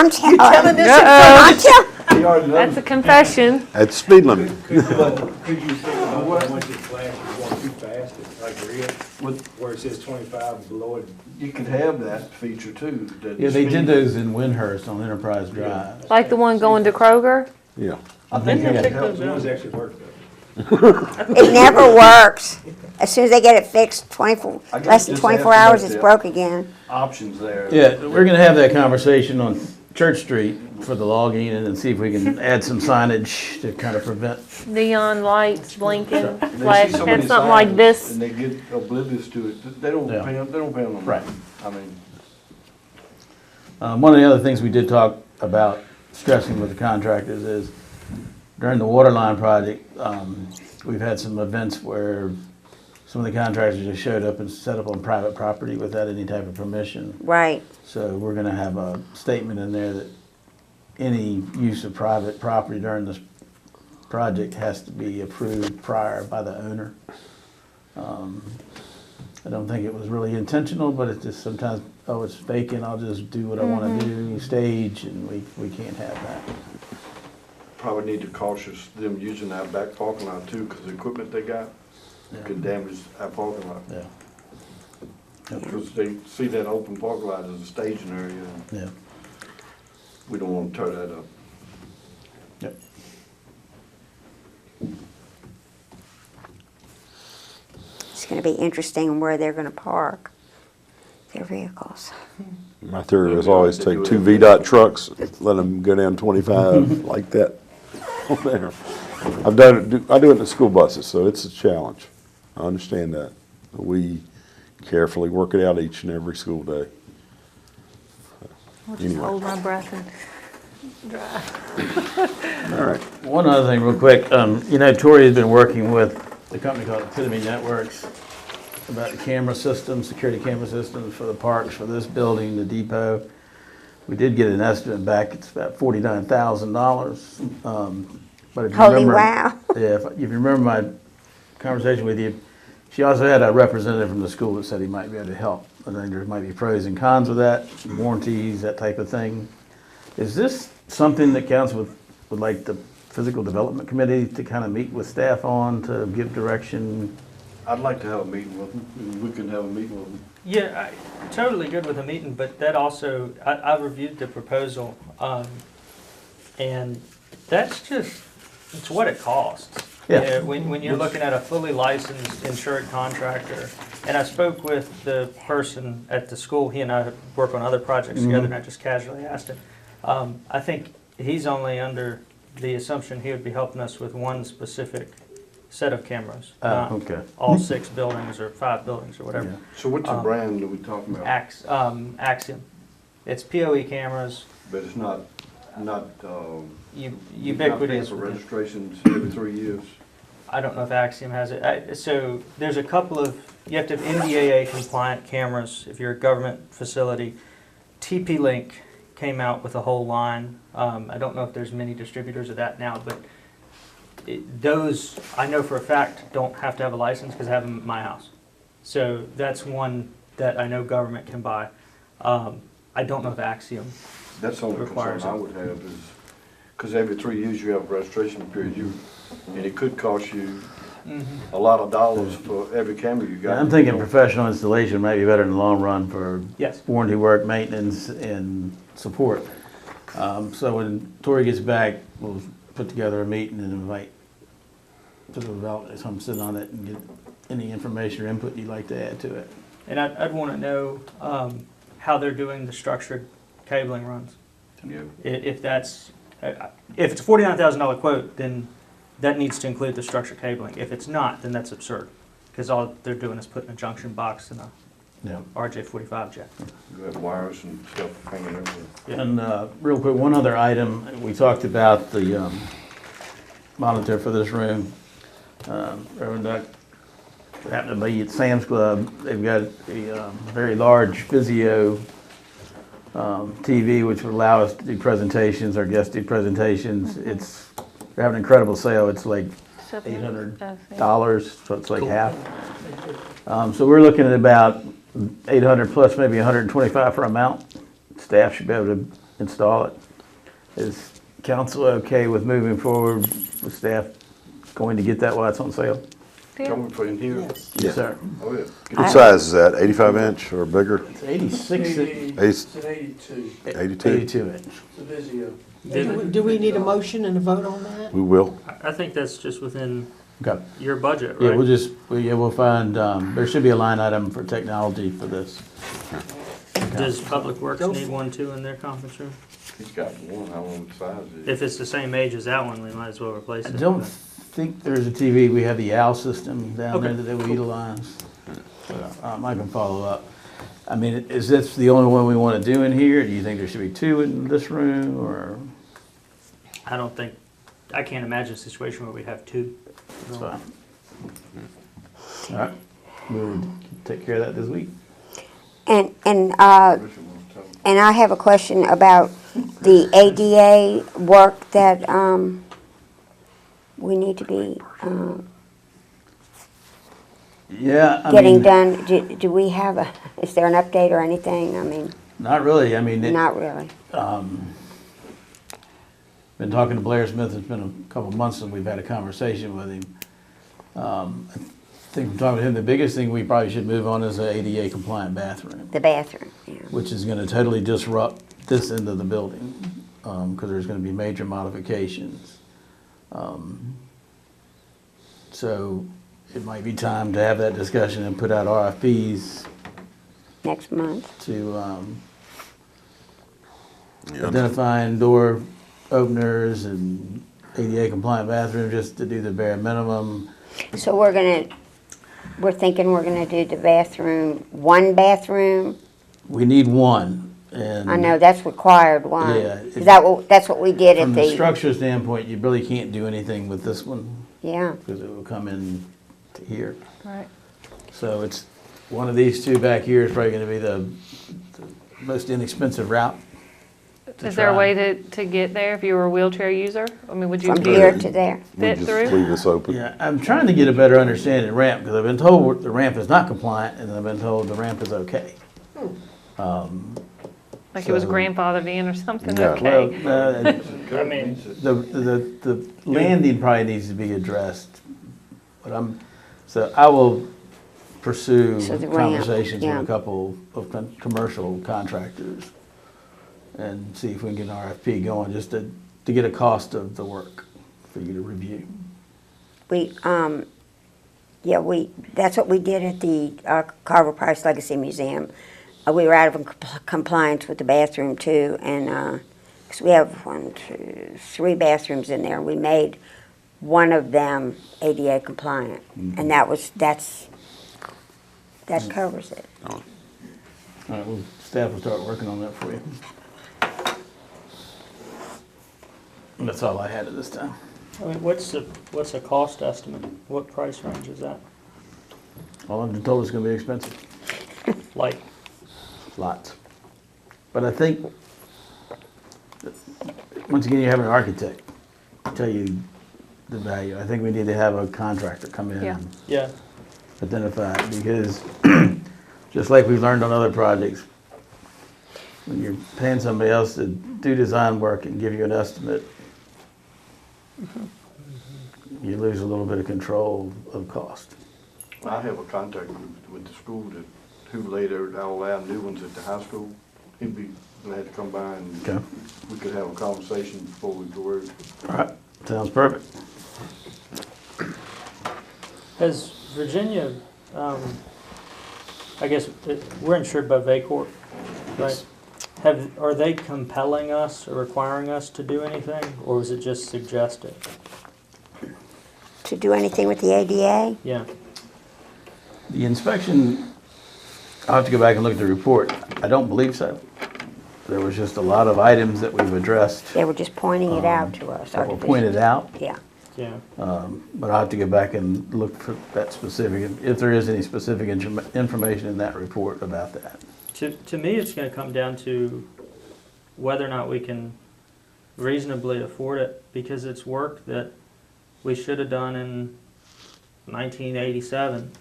telling He already that's knows. a confession. At the speed limit. Could you say once it flashes going too fast, it's like red, What- where it says 25 below it? You could have that feature too. that Yeah, they speed- did those in Windhurst on Enterprise Drive. Like the one going to Kroger. Yeah. I think they got, Those ones actually work though. It never works. As soon as they get it fixed, I guess less than just 24 ask them hours, if it's they- broke again. Options there. yeah, we're gonna have that conversation on Church Street for the logging and see if we can add some signage to kind of prevent. Neon lights blinking, They flash, see so have many something like signs this. And they get oblivious to it. They don't Yeah. pay them, they don't pay them. Right. I mean, One of the other things we did talk about stressing with the contractors is during the water line project, we've had some events where some of the contractors just showed up and set up on private property without any type of permission. Right. So we're gonna have a statement in there that any use of private property during this project has to be approved prior by the owner. I don't think it was really intentional, but it's just sometimes, oh, it's vacant, I'll just do what I wanna do, stage, and we can't have that. probably need to cautious them using our back parking lot too, because the equipment they got Yeah. could damage our parking lot. Yeah. Because they see that open park lot as a staging area, and Yeah. we don't want to tear that up. Yep. It's gonna be interesting where they're gonna park their vehicles. My theory is always take two VDOT trucks, let them go down 25 like that on there. I've done it, I do it in the school buses, so it's a challenge. I understand that. We carefully work it out each and every school day. I'll just Anyway. hold my breath and drive. All right. One other thing real quick, Tori has been working with the company called Epitome Networks about the camera systems, security camera systems for the parks, for this building, the depot. We did get an estimate back, it's about $49,000. But if you Holy remember, wow. yeah, if you remember my conversation with you, she also had a representative from the school that said he might be able to help. I think there might be pros and cons with that, warranties, that type of thing. Is this something that council would like the physical development committee to kind of meet with staff on, to give direction? I'd like to have a meeting with them, and we can have a meeting with them. Yeah, totally good with a meeting, but that also, I reviewed the proposal, and that's just, it's what it costs. Yeah. When you're looking at a fully licensed insured contractor, and I spoke with the person at the school, he and I work on other projects together, and I just casually asked him. I think he's only under the assumption he would be helping us with one specific set of cameras, not Okay. all 6 buildings or 5 buildings or whatever. Yeah. So what's the brand that we talking about? Axiom. It's PoE cameras, But it's not, ubiquitous. for registrations every 3 years. I don't know if Axiom has it. So there's a couple of, you have to have NDAA compliant cameras if you're a government facility. TP-Link came out with a whole line. I don't know if there's many distributors of that now, but those, I know for a fact, don't have to have a license because I have them at my house. So that's one that I know government can buy. I don't know if Axiom. That's the only Requires concern I it. would have is, because every 3 years you have a registration period, and it could cost you a lot of dollars for every camera you got. I'm thinking professional installation might be better in the long run for Yes. warranty work, maintenance, and support. So when Tori gets back, we'll put together a meeting and invite physical development, come sit on it and get any information or input you'd like to add to it. And I'd want to know how they're doing the structured cabling runs. If that's, if it's a $49,000 quote, then that needs to include the structured cabling. If it's not, then that's absurd, because all they're doing is putting a junction box in a Yeah. RJ45 jack. You have wires and stuff hanging everywhere. And real quick, one other item, we talked about the monitor for this room. Reverend Duck happened to be at Sam's Club. They've got a very large Vizio TV, which would allow us to do presentations, our guests do presentations. They're having an incredible sale. It's like $800, so it's like half. So we're looking at about 800 plus maybe 125 for a mount. Staff should be able to install it. Is council okay with moving forward with staff going to get that while it's on sale? Coming for in here? Yes. Yes, sir. Oh, yeah. What size is that, 85 inch or bigger? It's 86, It's an 82, 82? 82 inch. it's a Vizio. Do we need a motion and a vote on that? We will. I think that's just within Okay. your budget, Yeah, right? we'll find, there should be a line item for technology for this. Does Public Works Go need for one too in their conference room? He's got one, I don't know what size it is. If it's the same age as that one, we might as well replace I it. don't think there's a TV. We have the OWL system down there Okay, that they will utilize. So, I can follow up. I mean, is this the only one we want to do in here? Do you think there should be 2 in this room, or? I don't think, I can't imagine a situation where we'd have 2. It's fine. All right, we'll take care of that this week. And Richard wants to tell him. And I have a question about the ADA work that we need to be Yeah, I getting mean, done. Do we have is there an update or anything? I mean, not really. I mean, not really. been talking to Blair Smith. It's been a couple months since we've had a conversation with him. think from talking to him, the biggest thing we probably should move on is an ADA compliant bathroom, The bathroom, yeah. which is gonna totally disrupt this end of the building, because there's gonna be major modifications. So it might be time to have that discussion and put out RFPs Next month. to Yeah. identifying door openers and ADA compliant bathroom, just to do the bare minimum. So we're thinking we're gonna do the bathroom, one bathroom. We need one, and. I know, that's required one. Yeah, Is that that's what we did at From the the, structure standpoint, you really can't do anything with this one, yeah. because it will come in to here. Right. So it's, one of these two back here is probably gonna be the most inexpensive route. to Is there a try. way to get there if you were a wheelchair user? I mean, would you From be here to there. We fit just through? leave this open. Yeah, I'm trying to get a better understanding of ramp, because I've been told the ramp is not compliant, and I've been told the ramp is okay. Like it was So- grandfathered in or something? Yeah. Okay. Well, I mean, the landing probably needs to be addressed, but so I will pursue So the ramp, conversations yeah. with a couple of commercial contractors and see if we can get an RFP going, just to get a cost of the work for you to review. That's what we did at the Carver Price Legacy Museum. We were out of compliance with the bathroom too, and, 'cause we have 3 bathrooms in there. We made one of them ADA compliant, and that covers it. All right, well, staff will start working on that for you. And that's all I had at this time. I mean, what's the cost estimate? What price range is that? All I've been told is gonna be expensive, Like, lots. But I think, once again, you have an architect tell you the value. I think we need to have a contractor come in Yeah. and yeah, identify it, because just like we've learned on other projects, when you're paying somebody else to do design work and give you an estimate, you lose a little bit of control of cost. I have a contact with the school who laid all out new ones at the high school. He'd be glad to come by and Okay. we could have a conversation before we go over. All right, sounds perfect. has Virginia, I guess, we're insured by VACORP, right? Are they compelling us or requiring us to do anything, or was it just suggested? To do anything with the ADA? Yeah, The inspection, I'll have to go back and look at the report. I don't believe so. There was just a lot of items that we've addressed They were just pointing it out to us. that were pointed out. Yeah. yeah. But I'll have to go back and look for that specific, if there is any specific information in that report about that. To me, it's gonna come down to whether or not we can reasonably afford it, because it's work that we should have done in 1987,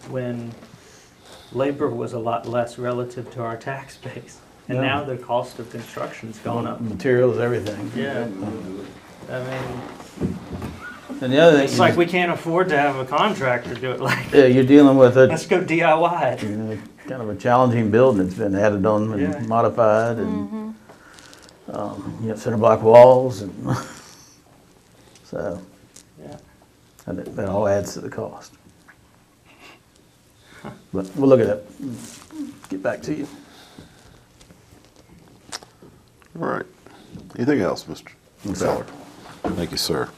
when labor was a lot less relative to our tax base. And Yeah. now the cost of construction's gone up. Materials, everything. Yeah, I mean, And the other thing, it's like we can't afford to have a contractor do it like, yeah, you're dealing with let's go DIY it. kind of a challenging building. It's been added on Yeah. and modified, and you have center block walls, and so Yeah. and that all adds to the cost. But we'll look at it. Get back to you. All right. Anything else, Mr. Feller? Thank you, sir.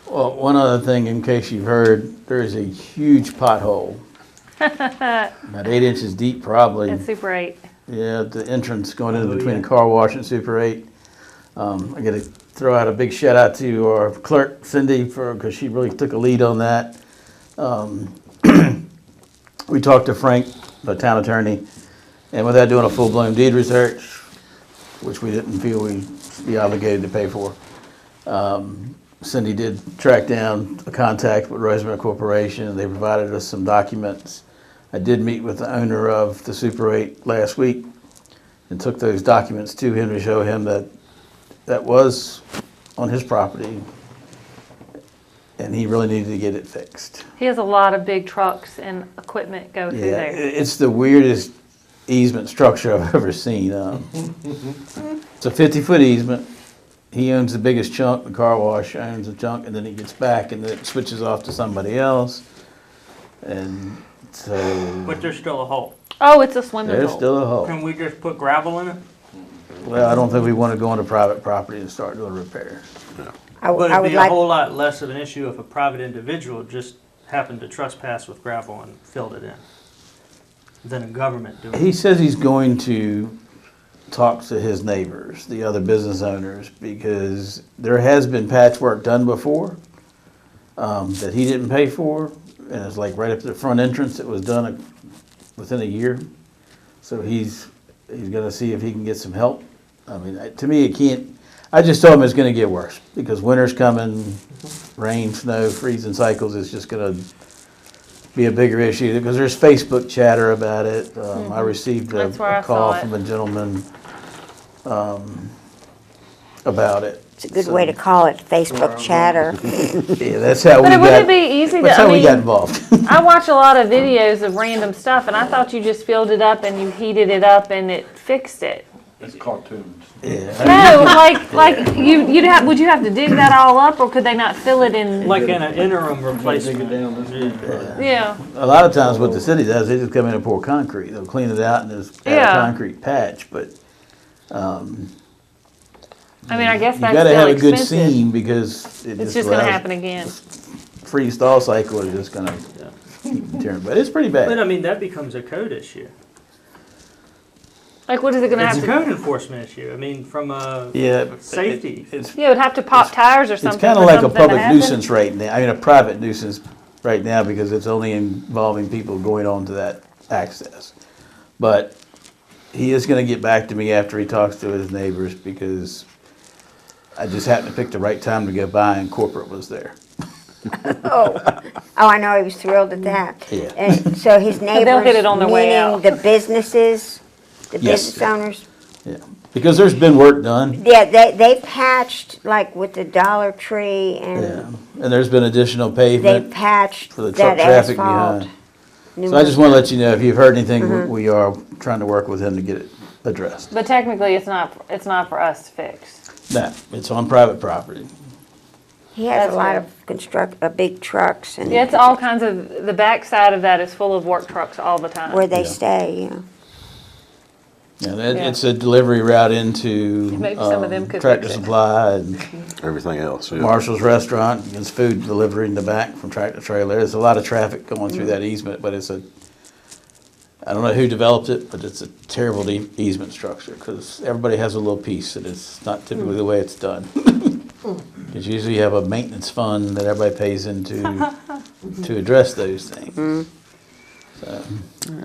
Well, one other thing, in case you've heard, there is a huge pothole, about 8 inches deep probably. At Super 8. Yeah, the entrance going in Oh, between yeah. the car wash and Super 8. I got to throw out a big shout out to our clerk Cindy because she really took a lead on that. We talked to Frank, the town attorney, and without doing a full-blown deed research, which we didn't feel we'd be obligated to pay for, Cindy did track down a contact with Rosemary Corporation, and they provided us some documents. I did meet with the owner of the Super 8 last week and took those documents to him to show him that that was on his property, and he really needed to get it fixed. He has a lot of big trucks and equipment go through Yeah, there. it's the weirdest easement structure I've ever seen. It's a 50-foot easement. He owns the biggest chunk, the car wash owns a chunk, and then he gets back and then it switches off to somebody else. And so But there's still a hole. Oh, it's a swimming there's pool. still a hole. Can we just put gravel in it? Well, I don't think we want to go onto private property and start doing repairs. I But I it'd would be a like, whole lot less of an issue if a private individual just happened to trespass with gravel and filled it in than a government doing He it. says he's going to talk to his neighbors, the other business owners, because there has been patchwork done before that he didn't pay for, and it's like right up to the front entrance. It was done within a year, so he's gonna see if he can get some help. I mean, to me, it can't. I just told him it's gonna get worse because winter's coming, rain, snow, freezing cycles. It's just gonna be a bigger issue because there's Facebook chatter about it. I received a That's where I call saw it. from a gentleman about it. it's a good way to call it, Facebook chatter. Yeah, that's how we But got. wouldn't it be easy to, That's I how we got mean, involved. I watch a lot of videos of random stuff and I thought you just filled it up and you heated it up and it fixed it. It's cartoons. Yeah. No, would you have to dig that all up or could they not fill it in? Like in an interim Dig it replacement. down, that's Yeah, A lot of times what the city does, they just come in and pour concrete. They'll clean it out and just add a Yeah. concrete patch, but I mean, I guess you that's gotta still have a good expensive. seam because It's just gonna allows happen again. freeze thaw cycle is just gonna keep tearing, but it's pretty But bad. I mean, that becomes a code issue. Like, what is it gonna It's have a to? code enforcement issue. I mean, from a Yeah. but safety. It's Yeah, it would have to pop tires or something. It's kind of for like a something to public happen. nuisance right now, I mean, a private nuisance right now because it's only involving people going onto that access. But he is gonna get back to me after he talks to his neighbors because I just happened to pick the right time to go by and corporate was there. Oh, I know, he was thrilled at that. Yeah. And so his neighbors, They'll hit it on their way meaning out. the businesses, the Yes. business owners? Yeah, because there's been work done, Yeah, they patched, like with the Dollar Tree yeah, and and there's been additional they pavement patched for the truck that traffic asphalt. behind. So I just wanna let you know, if you've heard anything, Mm-hmm. we are trying to work with him to get it addressed. But technically, it's not for us to fix. No, it's on private property. He has That's a lot weird. of big trucks and Yeah, it's all kinds of, the backside of that is full of work trucks all the time. where they Yeah. stay, yeah. And Yeah. it's a delivery route into Maybe some of them could Tractor fix it. Supply and Everything else, yeah. Marshall's Restaurant. It's food delivery in the back from tractor trailer. There's a lot of traffic going through that easement, but I don't know who developed it, but it's a terrible easement structure because everybody has a little piece and it's not typically the way it's done. Because usually you have a maintenance fund that everybody pays into to address those things. So,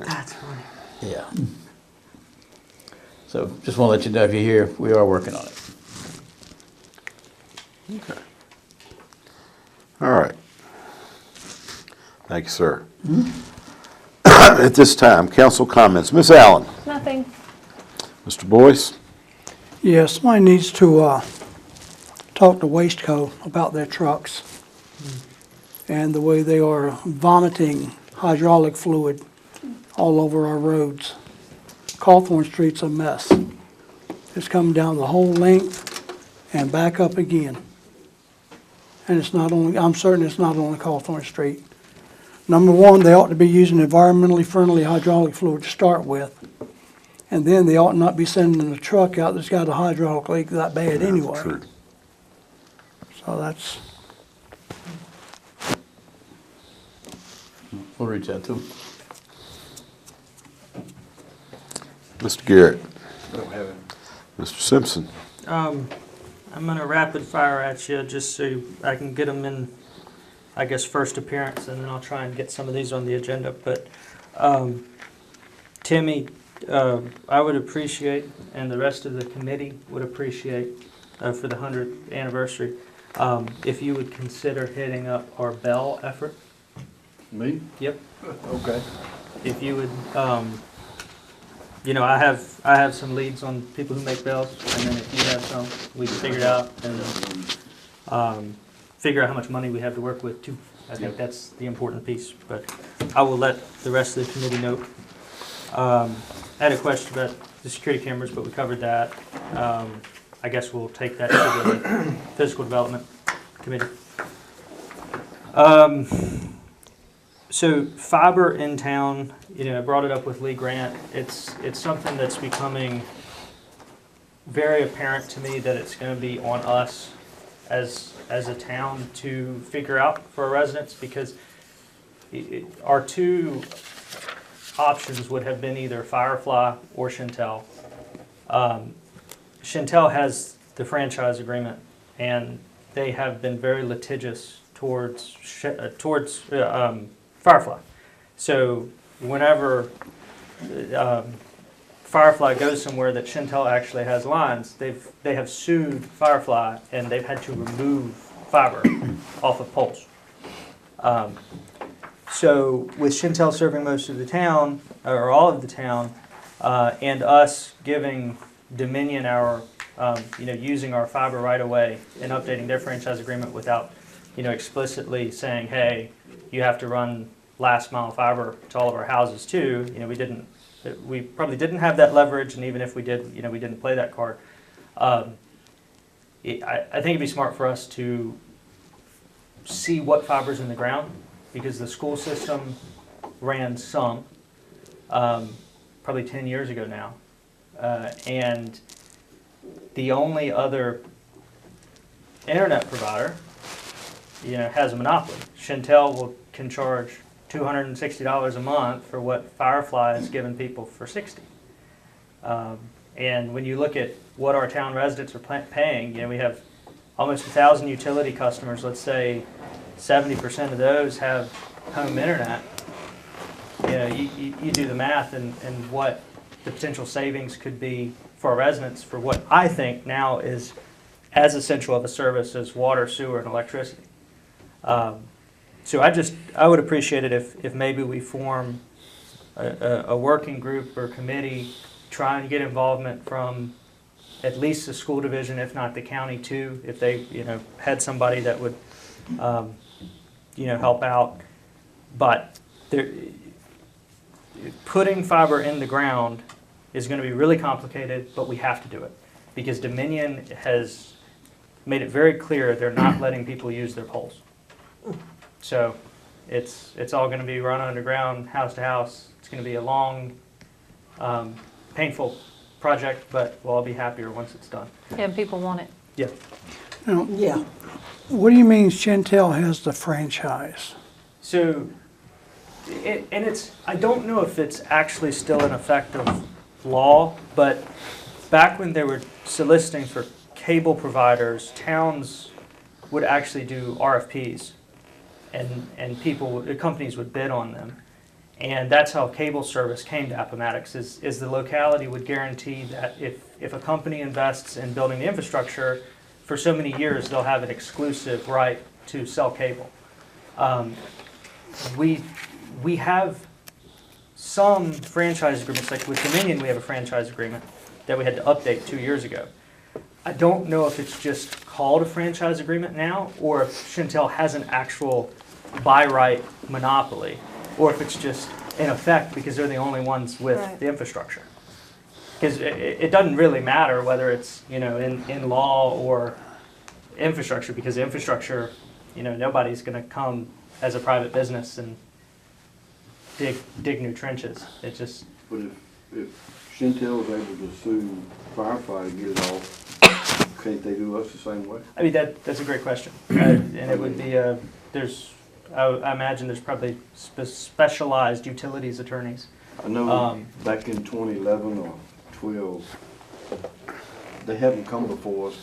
That's funny. yeah. So just want to let you know if you're here, we are working on it. All right. Thank you, sir. At this time, council comments. Ms. Allen, Nothing. Mr. Boyce, Yeah, somebody needs to talk to Waste Co. about their trucks and the way they are vomiting hydraulic fluid all over our roads. Cawthorn Street's a mess. It's coming down the whole length and back up again. And it's not only, I'm certain it's not only Cawthorn Street. Number one, they ought to be using environmentally friendly hydraulic fluid to start with. And then they ought not be sending a truck out that's got a hydraulic leak that bad anyway. True. So that's, We'll reach out to them. Mr. Garrett, I don't have it. Mr. Simpson. I'm gonna rapid fire at you just so I can get them in, I guess, first appearance, and then I'll try and get some of these on the agenda. But Timmy, I would appreciate, and the rest of the committee would appreciate, for the 100th anniversary, if you would consider hitting up our bell effort. Me? Yep. Okay. If you would you know, I have some leads on people who make bells, and then if you have some, we can figure it out and figure out how much money we have to work with too. I think that's the important piece, but I will let the rest of the committee know. I had a question about the security cameras, but we covered that. I guess we'll take that to the physical development committee. So fiber in town, you know, I brought it up with Lee Grant. It's something that's becoming very apparent to me that it's going to be on us as a town to figure out for our residents, because our two options would have been either Firefly or Chantel. Chantel has the franchise agreement, and they have been very litigious towards Firefly. So whenever Firefly goes somewhere that Chantel actually has lines, they have sued Firefly, and they've had to remove fiber off of poles. So with Chantel serving most of the town, or all of the town, and us giving Dominion our, using our fiber right away and updating their franchise agreement without, explicitly saying, hey, you have to run last mile fiber to all of our houses too. We probably didn't have that leverage, and even if we did, we didn't play that card. I think it'd be smart for us to see what fiber's in the ground, because the school system ran some, probably 10 years ago now. And the only other internet provider, has a monopoly. Chantel can charge $260 a month for what Firefly has given people for $60. And when you look at what our town residents are paying, we have almost 1,000 utility customers. Let's say 70% of those have home internet. You do the math and what the potential savings could be for our residents for what I think now is as essential of a service as water, sewer, and electricity. So I would appreciate it if maybe we form a working group or committee, try and get involvement from at least the school division, if not the county too, if they, had somebody that would, help out. But putting fiber in the ground is going to be really complicated, but we have to do it because Dominion has made it very clear they're not letting people use their poles. So it's all going to be run underground, house to house. It's going to be a long, painful project, but we'll all be happier once it's done. Yeah, and people want it. Yeah. Yeah. What do you mean Chantel has the franchise? So, I don't know if it's actually still in effect of law, but back when they were soliciting for cable providers, towns would actually do RFPs, and companies would bid on them. And that's how cable service came to Appomattox, is the locality would guarantee that if a company invests in building the infrastructure, for so many years they'll have an exclusive right to sell cable. We have some franchise agreements, like with Dominion we have a franchise agreement that we had to update 2 years ago. I don't know if it's just called a franchise agreement now, or if Chantel has an actual by right monopoly, or if it's just in effect because they're the only ones with Right. the infrastructure. Because it doesn't really matter whether it's in law or infrastructure, because infrastructure, nobody's going to come as a private business and dig new trenches. It just But if Chantel is able to sue Firefly to get it off, can't they do us the same way? I mean, that's a great question. And it would be, I imagine there's probably specialized utilities attorneys. I know back in 2011 or 12, they haven't come before us,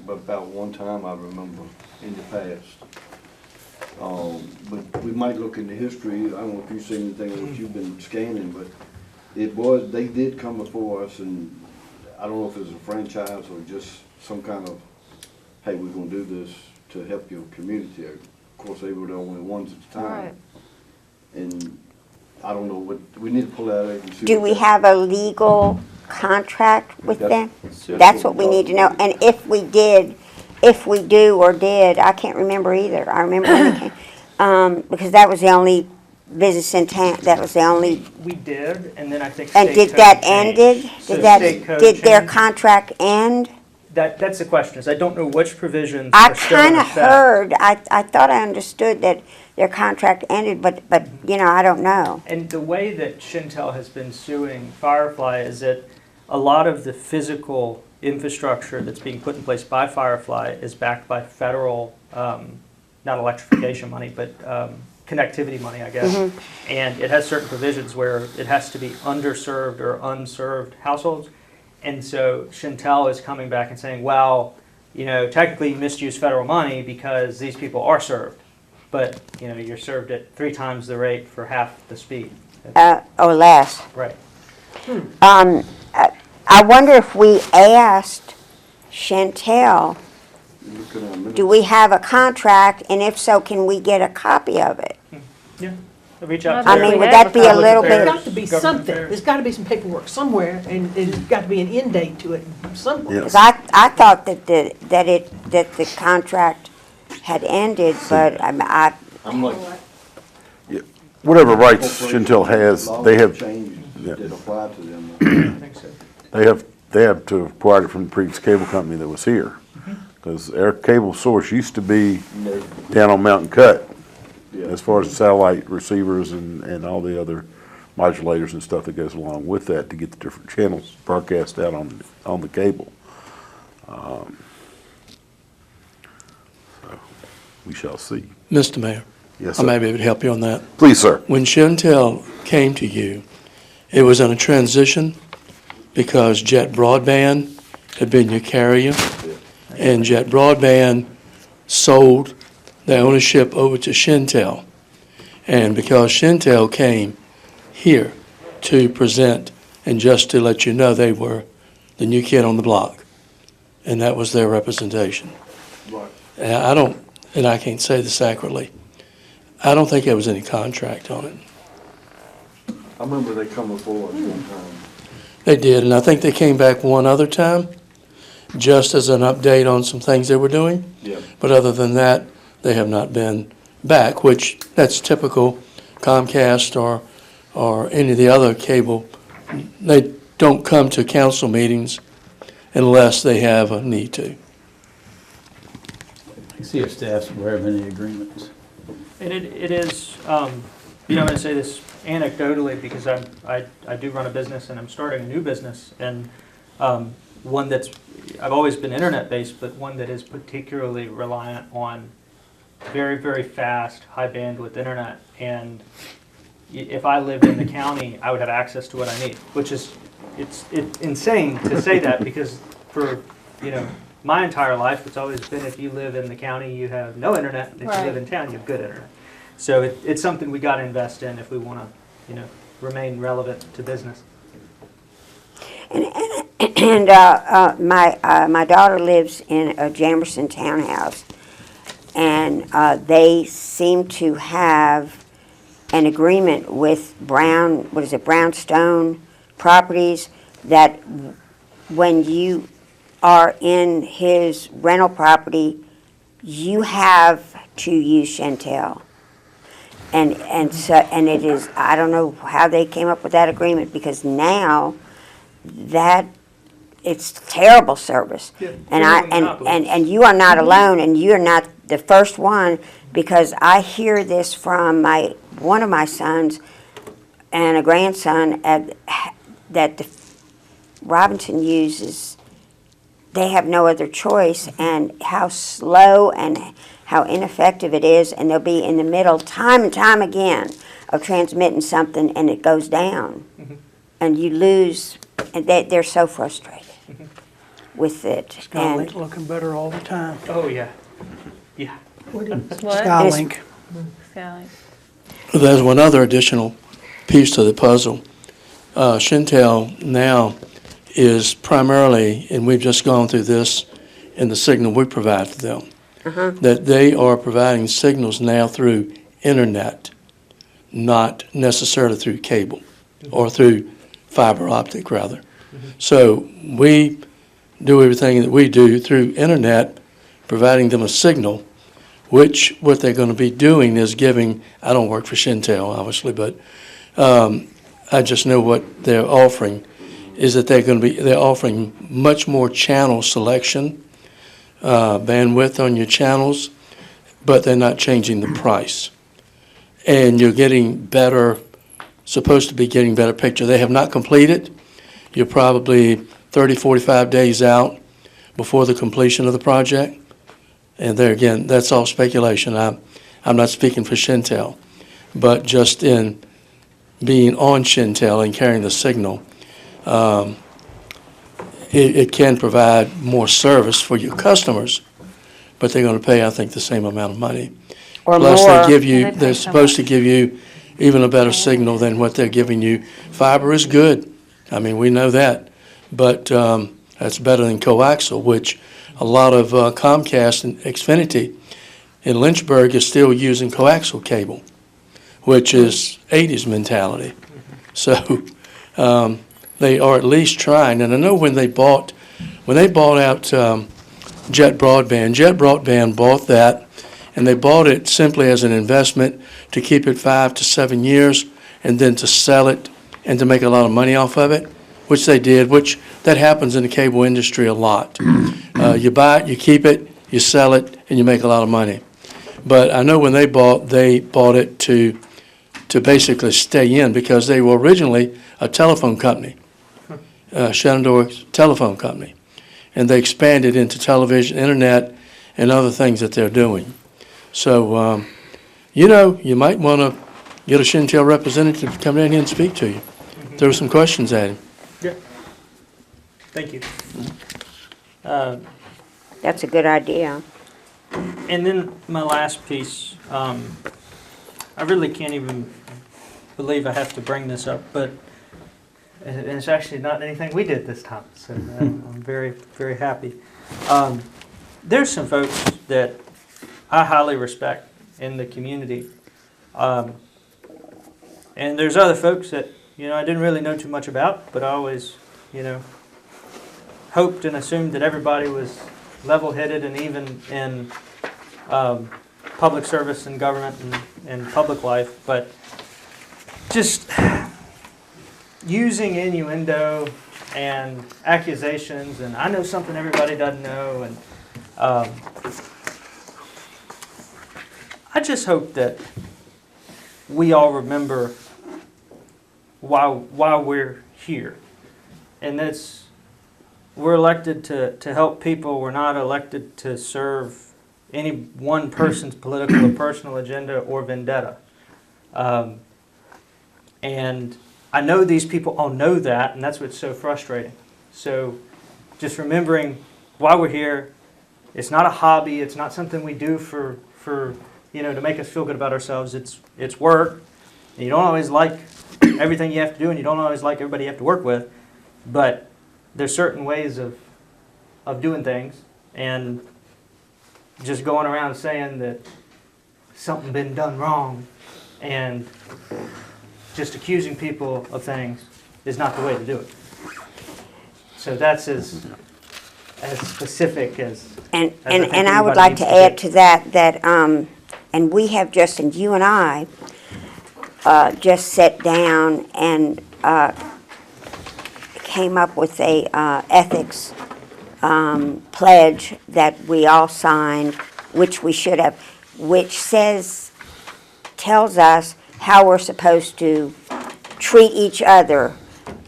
but about one time I remember in the past. But we might look into history. I don't know if you've seen anything of what you've been scanning, but they did come before us, and I don't know if it was a franchise or just some kind of, hey, we're gonna do this to help your community. Of course, they were the only ones at the time. Right. And I don't know what, we need to pull that out and see. Do what we that- have a legal contract with them? That's That's what we need to know. talking about. And if we did, if we do or did, I can't remember either. I remember when it came, because that was the only business in town, that was the only, We did, and then I think and state did code that changed. ended? So Did that, state code did their changed. contract end? That's the question, is I don't know which provisions I are still in kinda effect. heard, I thought I understood that their contract ended, but, you know, I don't know. And the way that Shintel has been suing Firefly is that a lot of the physical infrastructure that's being put in place by Firefly is backed by federal, not electrification money, but connectivity money, I guess. And it has certain provisions where it has to be underserved or unserved households. And so Shintel is coming back and saying, well, you know, technically you misused federal money because these people are served. But, you know, you're served at 3 times the rate for half the speed. Or less. Right. I wonder if we asked Chantel, Look at our minutes. do we have a contract, and if so, can we get a copy of it? Yeah. Reach out I to I their- mean, would that be a little There's bit, got to be Government something, affairs. there's got to be some paperwork somewhere, and there's got to be an end date to it somewhere. Yeah. 'cause I thought that the contract had ended, but I'm like. Whatever rights Chantel has, laws they have, changed yeah. that apply to them. I think so. they have to acquire it from the previous cable company that was here. Because their cable source used to be down on Mountain Cut, Yeah. as far as the satellite receivers and all the other modulators and stuff that goes along with that to get the different channels broadcast out on the cable. So we shall see. Mr. Mayor, Yes, I may sir. be able to help you on that. Please, sir. When Chantel came to you, it was in a transition because Jet Broadband had been your carrier, and Jet Broadband sold their ownership over to Chantel. And because Chantel came here to present, and just to let you know, they were the new kid on the block, and that was their representation. Right. And I don't, and I can't say this accurately, I don't think there was any contract on it. I remember they come before us one time. They did, and I think they came back one other time, just as an update on some things they were doing. Yeah. But other than that, they have not been back, which that's typical Comcast or any of the other cable. They don't come to council meetings unless they have a need to. See if staff's aware of any agreements. And it is, you know, I'm going to say this anecdotally because I do run a business and I'm starting a new business, and one that's, I've always been internet-based, but one that is particularly reliant on very, very fast, high bandwidth internet. And if I lived in the county, I would have access to what I need, which is, it's insane to say that because for, you know, my entire life, it's always been if you live in the county, you have no internet. If you Right. live in town, you have good internet. So it's something we got to invest in if we want to, you know, remain relevant to business. and my daughter lives in a Jamerson townhouse, and they seem to have an agreement with Brownstone Properties, that when you are in his rental property, you have to use Chantel. And so, and it is, I don't know how they came up with that agreement, because now that, it's terrible service. Yeah, And generally not, but- and you are not alone, and you're not the first one, because I hear this from one of my sons and a grandson that the Robinson uses. They have no other choice, and how slow and how ineffective it is, and they'll be in the middle time and time again of transmitting something, and it goes down. And you lose, and they're so frustrated with it. And Skylink looking better all the time. Oh, yeah. Yeah. What? Skylink. Sally. There's one other additional piece to the puzzle. Chantel now is primarily, and we've just gone through this in the signal we provide to them, that they are providing signals now through internet, not necessarily through cable or through fiber optic, rather. So we do everything that we do through internet, providing them a signal, which what they're going to be doing is giving, I don't work for Shentel, obviously, but I just know what they're offering, is that they're offering much more channel selection, bandwidth on your channels, but they're not changing the price. And you're getting better, supposed to be getting better picture. They have not completed. You're probably 30, 45 days out before the completion of the project. And there again, that's all speculation. I'm not speaking for Shentel, but just in being on Shentel and carrying the signal, it can provide more service for your customers, but they're going to pay, I think, the same amount of money. Or Plus, more. they give you, And they pay they're so supposed to much. give you even a better signal than what they're giving you. Fiber is good. I mean, we know that. But that's better than coaxial, which a lot of Comcast and Xfinity in Lynchburg is still using coaxial cable, which is 80s mentality. So they are at least trying. And I know when they bought out Jet Broadband bought that, and they bought it simply as an investment to keep it 5 to 7 years and then to sell it and to make a lot of money off of it, which they did, which that happens in the cable industry a lot. You buy it, you keep it, you sell it, and you make a lot of money. But I know when they bought it to basically stay in, because they were originally a telephone company, Shenandoah Telephone Company, and they expanded into television, internet, and other things that they're doing. So, you might want to get a Shentel representative to come in here and speak to you. Throw some questions at him. Yeah. Thank you. That's a good idea. And then my last piece, I really can't even believe I have to bring this up, but and it's actually not anything we did this time, so I'm very, very happy. There's some folks that I highly respect in the community, and there's other folks that I didn't really know too much about, but I always hoped and assumed that everybody was level-headed and even in public service and government and public life, but just using innuendo and accusations, and I know something everybody doesn't know, and I just hope that we all remember why we're here, and that's we're elected to help people. We're not elected to serve any one person's political or personal agenda or vendetta. And I know these people all know that, and that's what's so frustrating. So just remembering why we're here, it's not a hobby, it's not something we do for to make us feel good about ourselves. It's work, and you don't always like everything you have to do, and you don't always like everybody you have to work with, but there's certain ways of doing things, and just going around saying that something been done wrong and just accusing people of things is not the way to do it. So that's as specific as And I think I would everybody like needs to to add do. to that, and we have just, and you and I, just sat down and came up with a ethics pledge that we all signed, which we should have, which tells us how we're supposed to treat each other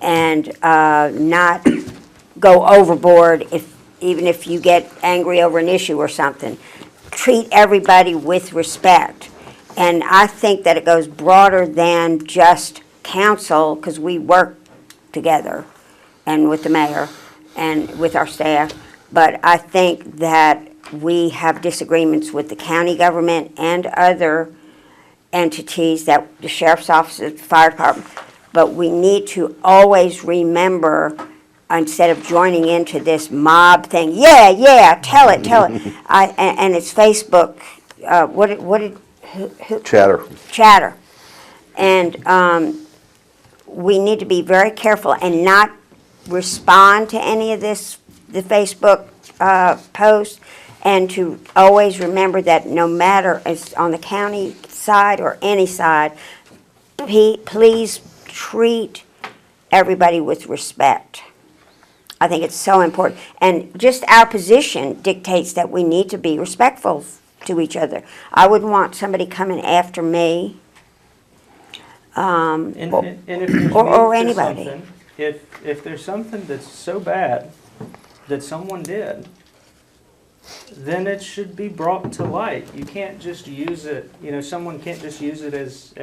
and not go overboard even if you get angry over an issue or something. Treat everybody with respect. And I think that it goes broader than just council, because we work together and with the mayor and with our staff. But I think that we have disagreements with the county government and other entities, that the sheriff's office, the fire department. But we need to always remember, instead of joining into this mob thing, tell it. And it's Facebook, who Chatter. Chatter. And we need to be very careful and not respond to any of the Facebook posts, and to always remember that no matter it's on the county side or any side, please treat everybody with respect. I think it's so important. And just our position dictates that we need to be respectful to each other. I wouldn't want somebody coming after me. And if there's Or meat to anybody. something, if there's something that's so bad that someone did, then it should be brought to light. You can't just use it, someone can't just use it as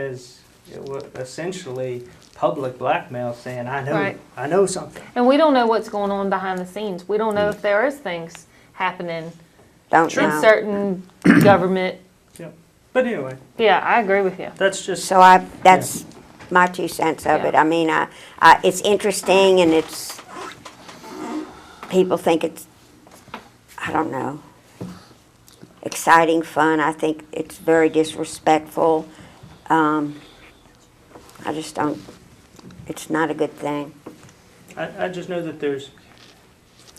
essentially public blackmail, saying, Right. I know something. And we don't know what's going on behind the scenes. We don't know if there is things happening Don't in know. certain government. But anyway, Yeah, I agree with you. that's just, So that's my 2 cents of it. Yeah. I mean, it's interesting, and people think it's, I don't know, exciting, fun. I think it's very disrespectful. I just don't, it's not a good thing I just know that there's,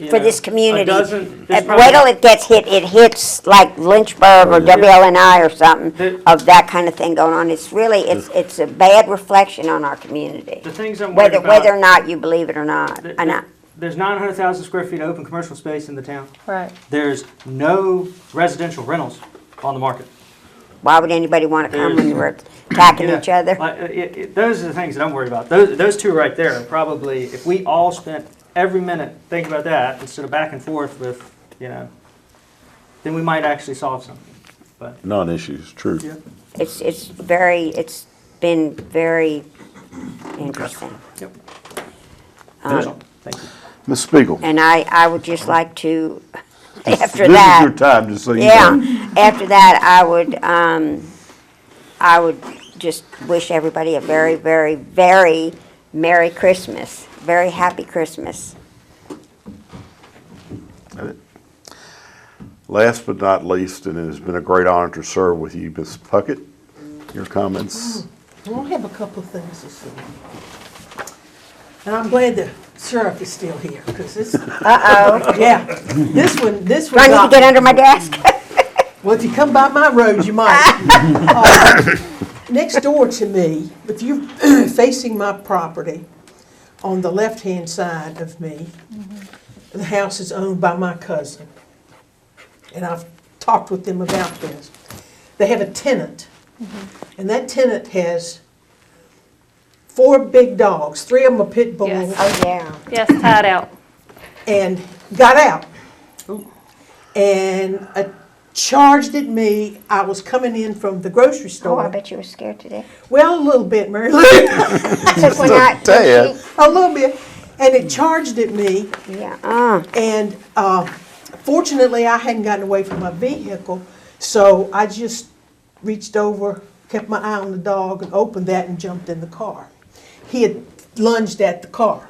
for this community. there's Wait probably- till it gets hit, it hits like Lynchburg or WLNI or something of that kind of thing going on. It's really, it's a bad reflection on our community, The things I'm worried about. whether or not you believe it or not. There's 900,000 square feet of open commercial space in the town. Right. There's no residential rentals on the market. Why would anybody want to come when There's- we're attacking each other? Those are the things that I'm worried about. Those two right there are probably, if we all spent every minute thinking about that instead of back and forth with, then we might actually solve something. But Non-issues, true. yeah. It's been very interesting. Yep. Um, Thank you. Ms. Spiegel, And I would just like to, after this is that. your time, just so you know. Yeah, after that, I would just wish everybody a very, very, very Merry Christmas, very happy Christmas. Last but not least, and it has been a great honor to serve with you, Ms. Puckett, your comments. I have a couple of things to say. And I'm glad the sheriff is still here, because this, Uh-oh. yeah, this one Do I need to got get me. under my desk? Well, if you come by my road, you might. Next door to me, if you're facing my property, on the left-hand side of me, the house is owned by my cousin. And I've talked with them about this. They have a tenant, and that tenant has 4 big dogs. 3 of them are pit bulls, Yes. Oh, yeah. Yes, tied out. and got out. And charged at me. I was coming in from the grocery Oh, I store. bet you were scared to death. Well, a little bit, Mary Lou. Just when I- Tad. A little bit. And it charged at me. Yeah, And fortunately, I hadn't gotten away from my vehicle, so I just reached over, kept my eye on the dog, and opened that and jumped in the car. He had lunged at the car.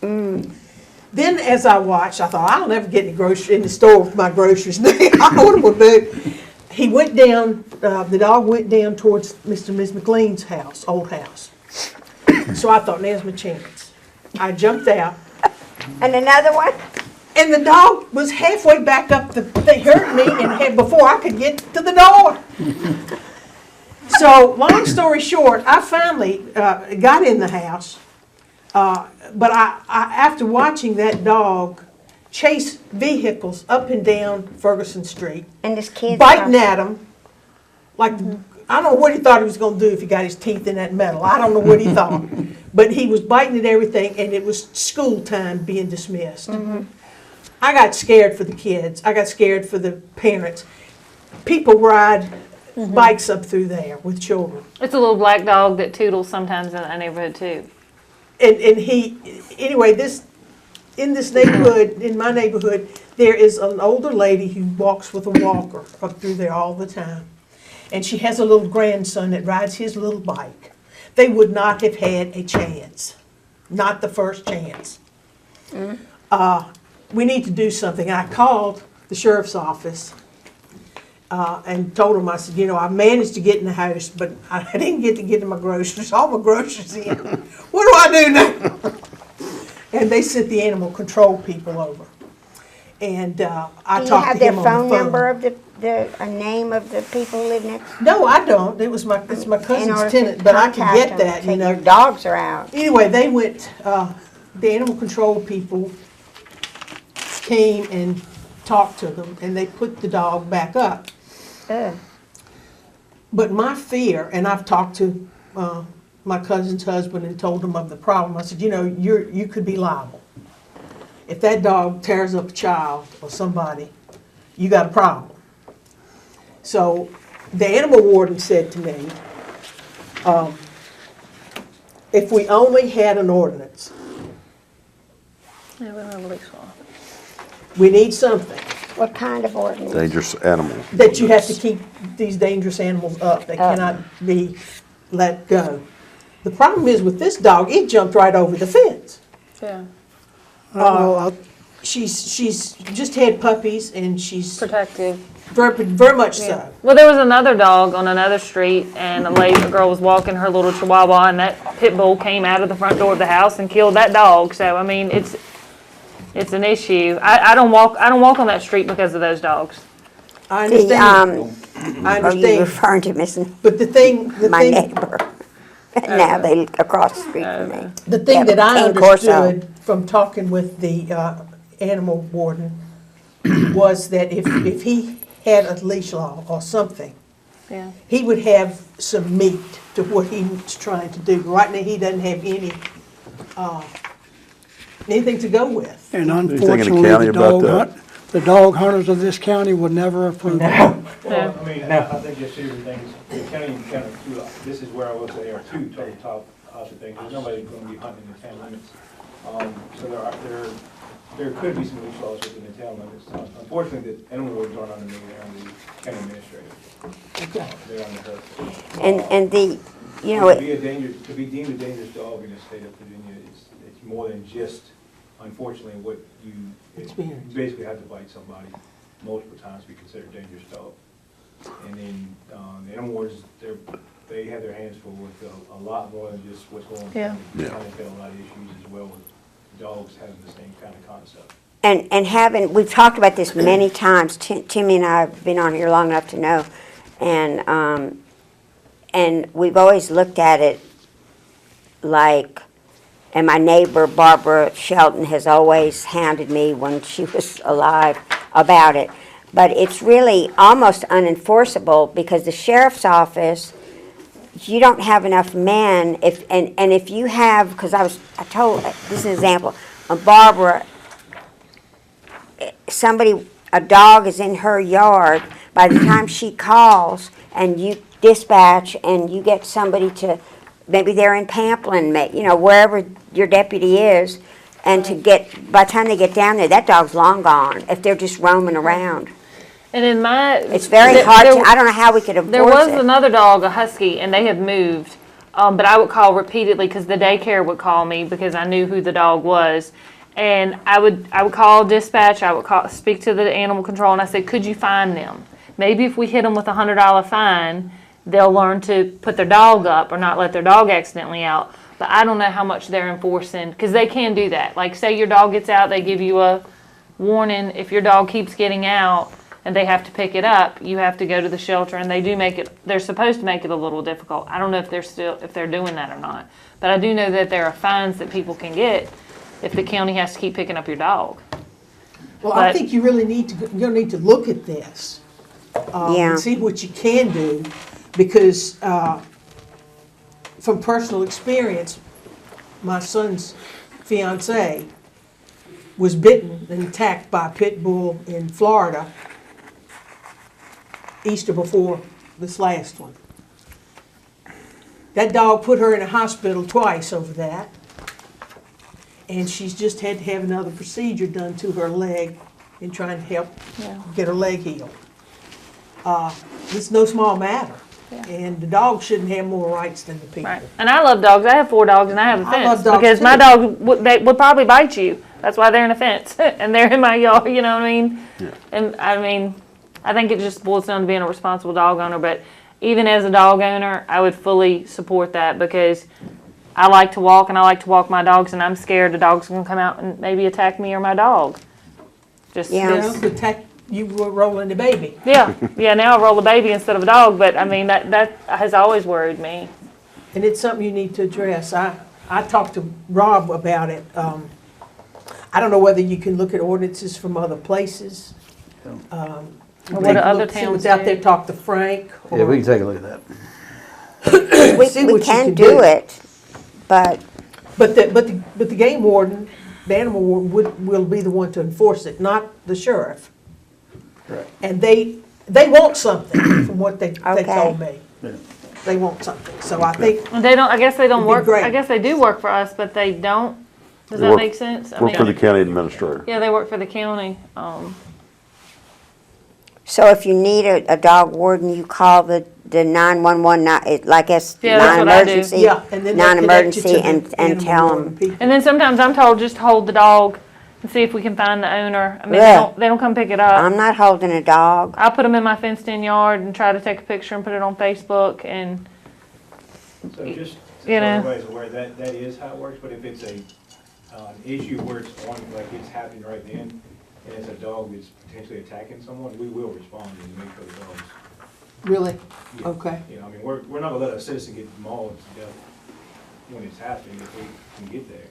Then, as I watched, I thought, I'll never get in the store with my groceries now. I know what I'm gonna do. He went down. The dog went down towards Mr. and Ms. McLean's house, old house. So I thought, there's my chance. I jumped out. and another one? And the dog was halfway back up they hurt me before I could get to the door. So, long story short, I finally got in the house. But after watching that dog chase vehicles up and down Ferguson Street, And this kid. biting at them, like, I don't know what he thought he was going to do if he got his teeth in that metal. I don't know what he thought. But he was biting at everything, and it was school time being dismissed. I got scared for the kids. I got scared for the parents. People ride bikes up through there with children. It's a little black dog that toodles sometimes in that neighborhood too. And anyway, in this neighborhood, in my neighborhood, there is an older lady who walks with a walker up through there all the time. And she has a little grandson that rides his little bike. They would not have had a chance. Not the first chance. We need to do something. I called the sheriff's office, and told them, I said, you know, I managed to get in the house, but I didn't get to get in my groceries, all my groceries in. What do I do now? And they sent the animal control people over. And I Do you talked have to him their on the phone phone. number of a name of the people who live next? No, I don't. It's my In order cousin's to tenant, but I can contact get them, that, you say know. your dogs are out. Anyway, they went, the animal control people came and talked to them, and they put the dog back up. Ugh. But my fear, and I've talked to my cousin's husband and told him of the problem, I said, you know, you could be liable. If that dog tears up a child or somebody, you got a problem. So the animal warden said to me, if we only had an ordinance, Yeah, we don't have a leash law. we need something, What kind of ordinance? Dangerous animals. that you have to keep these dangerous animals up. They cannot be let go. The problem is with this dog, it jumped right over the fence. Yeah, She's just had puppies, and she's protective. very much Yeah. so. Well, there was another dog on another street, and a girl was walking her little Chihuahua, and that pit bull came out of the front door of the house and killed that dog. So I mean, it's an issue. I don't walk on that street because of those dogs. I understand. I Are you understand. referring to Miss But the thing, my neighbor? Now they live across the street from me. the thing that I Cane Corso. understood from talking with the animal warden was that if he had a leash law or something, Yeah. he would have some meat to what he was trying to do. Right now, he doesn't have anything to go with. And Anything in the unfortunately, county about that? the dog hunters of this county would never approve of it. Well, I mean, I think there's two things, the county kind of, this is where I will say there are two total top opposite things. There's nobody going to be hunting in the town limits. So there could be some leash laws within the town limits. Unfortunately, the animal wardens aren't under me, they're under the county administrator. They're under her. And you know, To be deemed a dangerous dog in the state of Virginia, it's more than just, unfortunately, what you Experience. basically have to bite somebody multiple times to be considered a dangerous dog. And then the animal wardens, they have their hands full with a lot more than just what's going on. Yeah. They kind of have a lot of issues as well with dogs having the same kind of concept. and we've talked about this many times. Timmy and I have been on here long enough to know, and we've always looked at it like, and my neighbor Barbara Shelton has always hounded me when she was alive about it. But it's really almost unenforceable because the sheriff's office, you don't have enough men. If you have, because I told, this is an example, Barbara, a dog is in her yard, by the time she calls and you dispatch and you get somebody to, maybe they're in Pamplin, wherever your deputy is, and by the time they get down there, that dog's long gone, if they're just roaming around. And in It's very hard I don't know how we could There enforce was it. another dog, a husky, and they have moved. But I would call repeatedly because the daycare would call me because I knew who the dog was. And I would call dispatch, speak to the animal control, and I said, could you find them? Maybe if we hit them with a $100 fine, they'll learn to put their dog up or not let their dog accidentally out. But I don't know how much they're enforcing, because they can do that. Like, say your dog gets out, they give you a warning. If your dog keeps getting out and they have to pick it up, you have to go to the shelter, and they're supposed to make it a little difficult. I don't know if they're doing that or not. But I do know that there are fines that people can get if the county has to keep picking up your dog. Well, I But- think you really you're gonna need to look at this. Yeah. And see what you can do, because from personal experience, my son's fiance was bitten and attacked by a pit bull in Florida Easter before this last one. That dog put her in a hospital twice over that, and she's just had to have another procedure done to her leg in trying to help get her leg healed. It's no small matter, and the dog shouldn't have more rights than the people. Right. And I love dogs. I have 4 dogs, and I have a I fence love dogs because too. my dog would probably bite you. That's why they're in a fence and they're in my yard. You know what I mean? And I I think it just boils down to being a responsible dog owner, but even as a dog owner, I would fully support that because I like to walk and I like to walk my dogs, and I'm scared the dog's gonna come out and maybe attack me or my dog. Just, Yeah. You know, protect, you were rolling the baby. yeah, now I roll a baby instead of a dog, but I mean, that has always worried me. And it's something you need to address. I talked to Rob about it. I don't know whether you can look at ordinances from other places. Or what do other See towns what's out do? there, talk to Frank. Yeah, we can take a look at that. See We what you can can do do. it, but But the game warden, the animal warden will be the one to enforce it, not the sheriff. Correct. And they want something from what they Okay. told me. Yeah. They want something. So I think, And they don't, I guess they don't It'd be work, great. I guess they do work for us, but they don't. Does They that work- make sense? I Work for the mean, county administrator. yeah, they work for the county. so if you need a dog warden, you call the 911, like it's Yeah, that's what I do. non-emergency, yeah, and then they'll connect you to non-emergency, the and animal tell warden them. people. And then sometimes I'm told just hold the dog and see if we can find the owner. I mean, Yeah. they don't come pick it up. I'm not holding a dog. I'll put them in my fenced-in yard and try to take a picture and put it on Facebook. And So just so You know. everybody's aware, that is how it works, but if it's an issue where it's on, like it's happening right then, and it's a dog that's potentially attacking someone, we will respond and make those dogs. Really? Yeah. Okay. You know, I mean, we're not gonna let a citizen get mauled to death when it's happening if we can get there.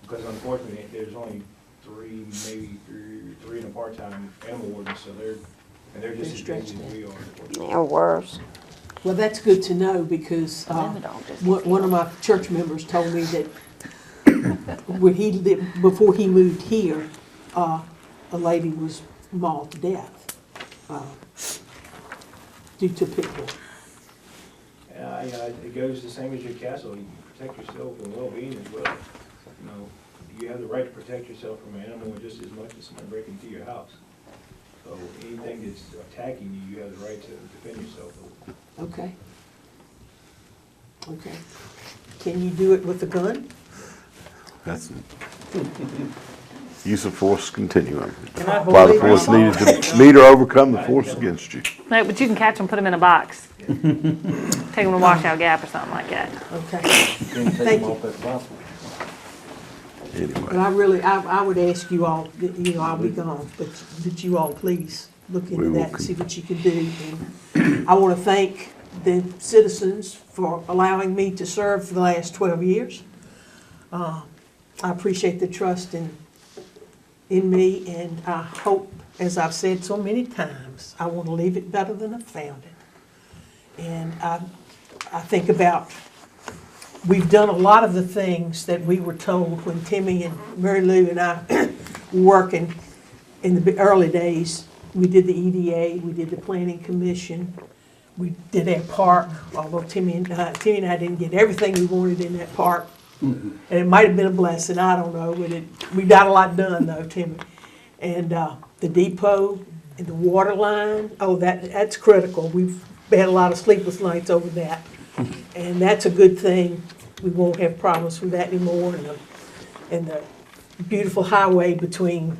Because unfortunately, there's only maybe three in a part-time animal warden, so they're just as busy as we are. unfortunately. Or worse. Well, that's good to know because then the dog just one of my church members told me that when he lived, before he moved here, a lady was mauled to death due to pit bull. It goes the same as your castle. You protect yourself and well-being as well. You know, you have the right to protect yourself from an animal just as much as somebody breaking into your house. So anything that's attacking you, you have the right to defend yourself. Okay. Okay. Can you do it with a gun? That's use of force continuum. And I Apply the believe force you. needed to meet or overcome the force against you. no, but you can catch them, put them in a box, take them to Washout Gap or something like that. Okay. Can't take Thank them you. off that platform. But Anyway, I would ask you all, you know, I'll be gone, but that you all please look We into will that and see what you can do. And I want to thank the citizens for allowing me to serve for the last 12 years. I appreciate the trust in me, and I hope, as I've said so many times, I want to leave it better than I found it. And I think about, we've done a lot of the things that we were told when Timmy and Mary Lou and I were working in the early days. We did the EDA, we did the Planning Commission, we did our park, although Timmy and I didn't get everything we wanted in that park. And it might have been a blessing, I don't know, but we got a lot done though, Timmy. And the depot and the water line, that's critical. We've had a lot of sleepless nights over that. And that's a good thing. We won't have problems with that anymore. And the beautiful highway between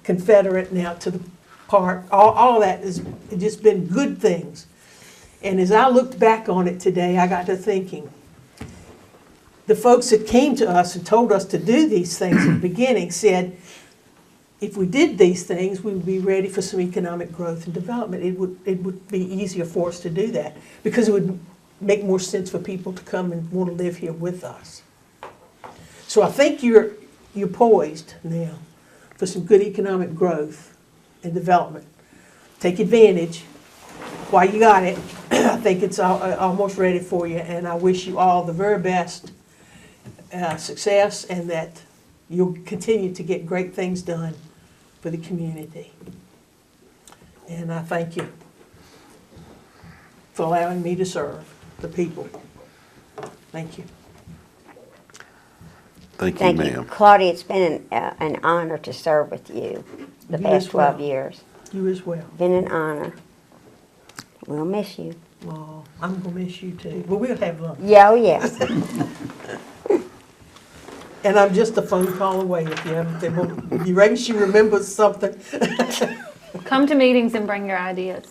Confederate and out to the park, all of that has just been good things. And as I looked back on it today, I got to thinking, the folks that came to us and told us to do these things in the beginning said, if we did these things, we would be ready for some economic growth and development. It would be easier for us to do that because it would make more sense for people to come and want to live here with us. So I think you're poised now for some good economic growth and development. Take advantage while you got it. I think it's almost ready for you, and I wish you all the very best success, and that you'll continue to get great things done for the community. And I thank you for allowing me to serve the people. Thank you. thank you, Thank you. ma'am. Claudia, it's been an honor to serve with you the You past as well. 12 years. You as well. Been an honor. We'll miss you. Oh, I'm gonna miss you too. But we'll have lunch. Yeah, oh yeah. And I'm just a phone call away if you haven't. You reckon she remembers something? Come to meetings and bring your ideas.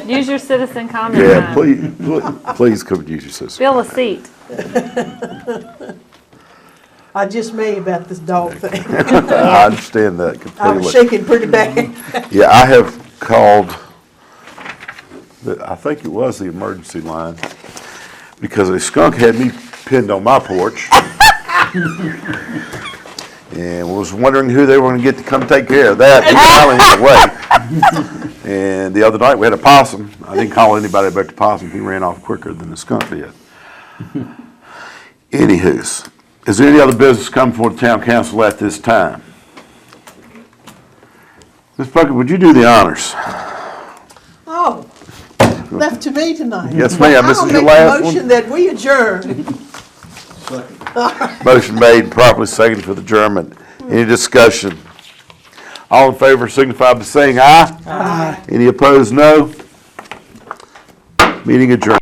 Use your citizen comment Yeah, time. please come use your sister. Fill a seat. I just made about this dog thing. I understand that I was completely. shaking pretty bad. Yeah, I have called, I think it was the emergency line, because a skunk had me pinned on my porch. And was wondering who they were gonna get to come take care of that. He finally went away. And the other night, we had a possum. I didn't call anybody about the possum. He ran off quicker than the skunk did. Anywho's, is there any other business come before the town council at this time? Ms. Puckett, would you do the honors? Oh, left to me tonight. Yes, ma'am. This I'll is your make last a one. motion that we adjourn. Motion made, properly seconded for the adjournment. Any discussion? All in favor signify by saying aye. Aye. Any opposed, no. Meeting adjourned.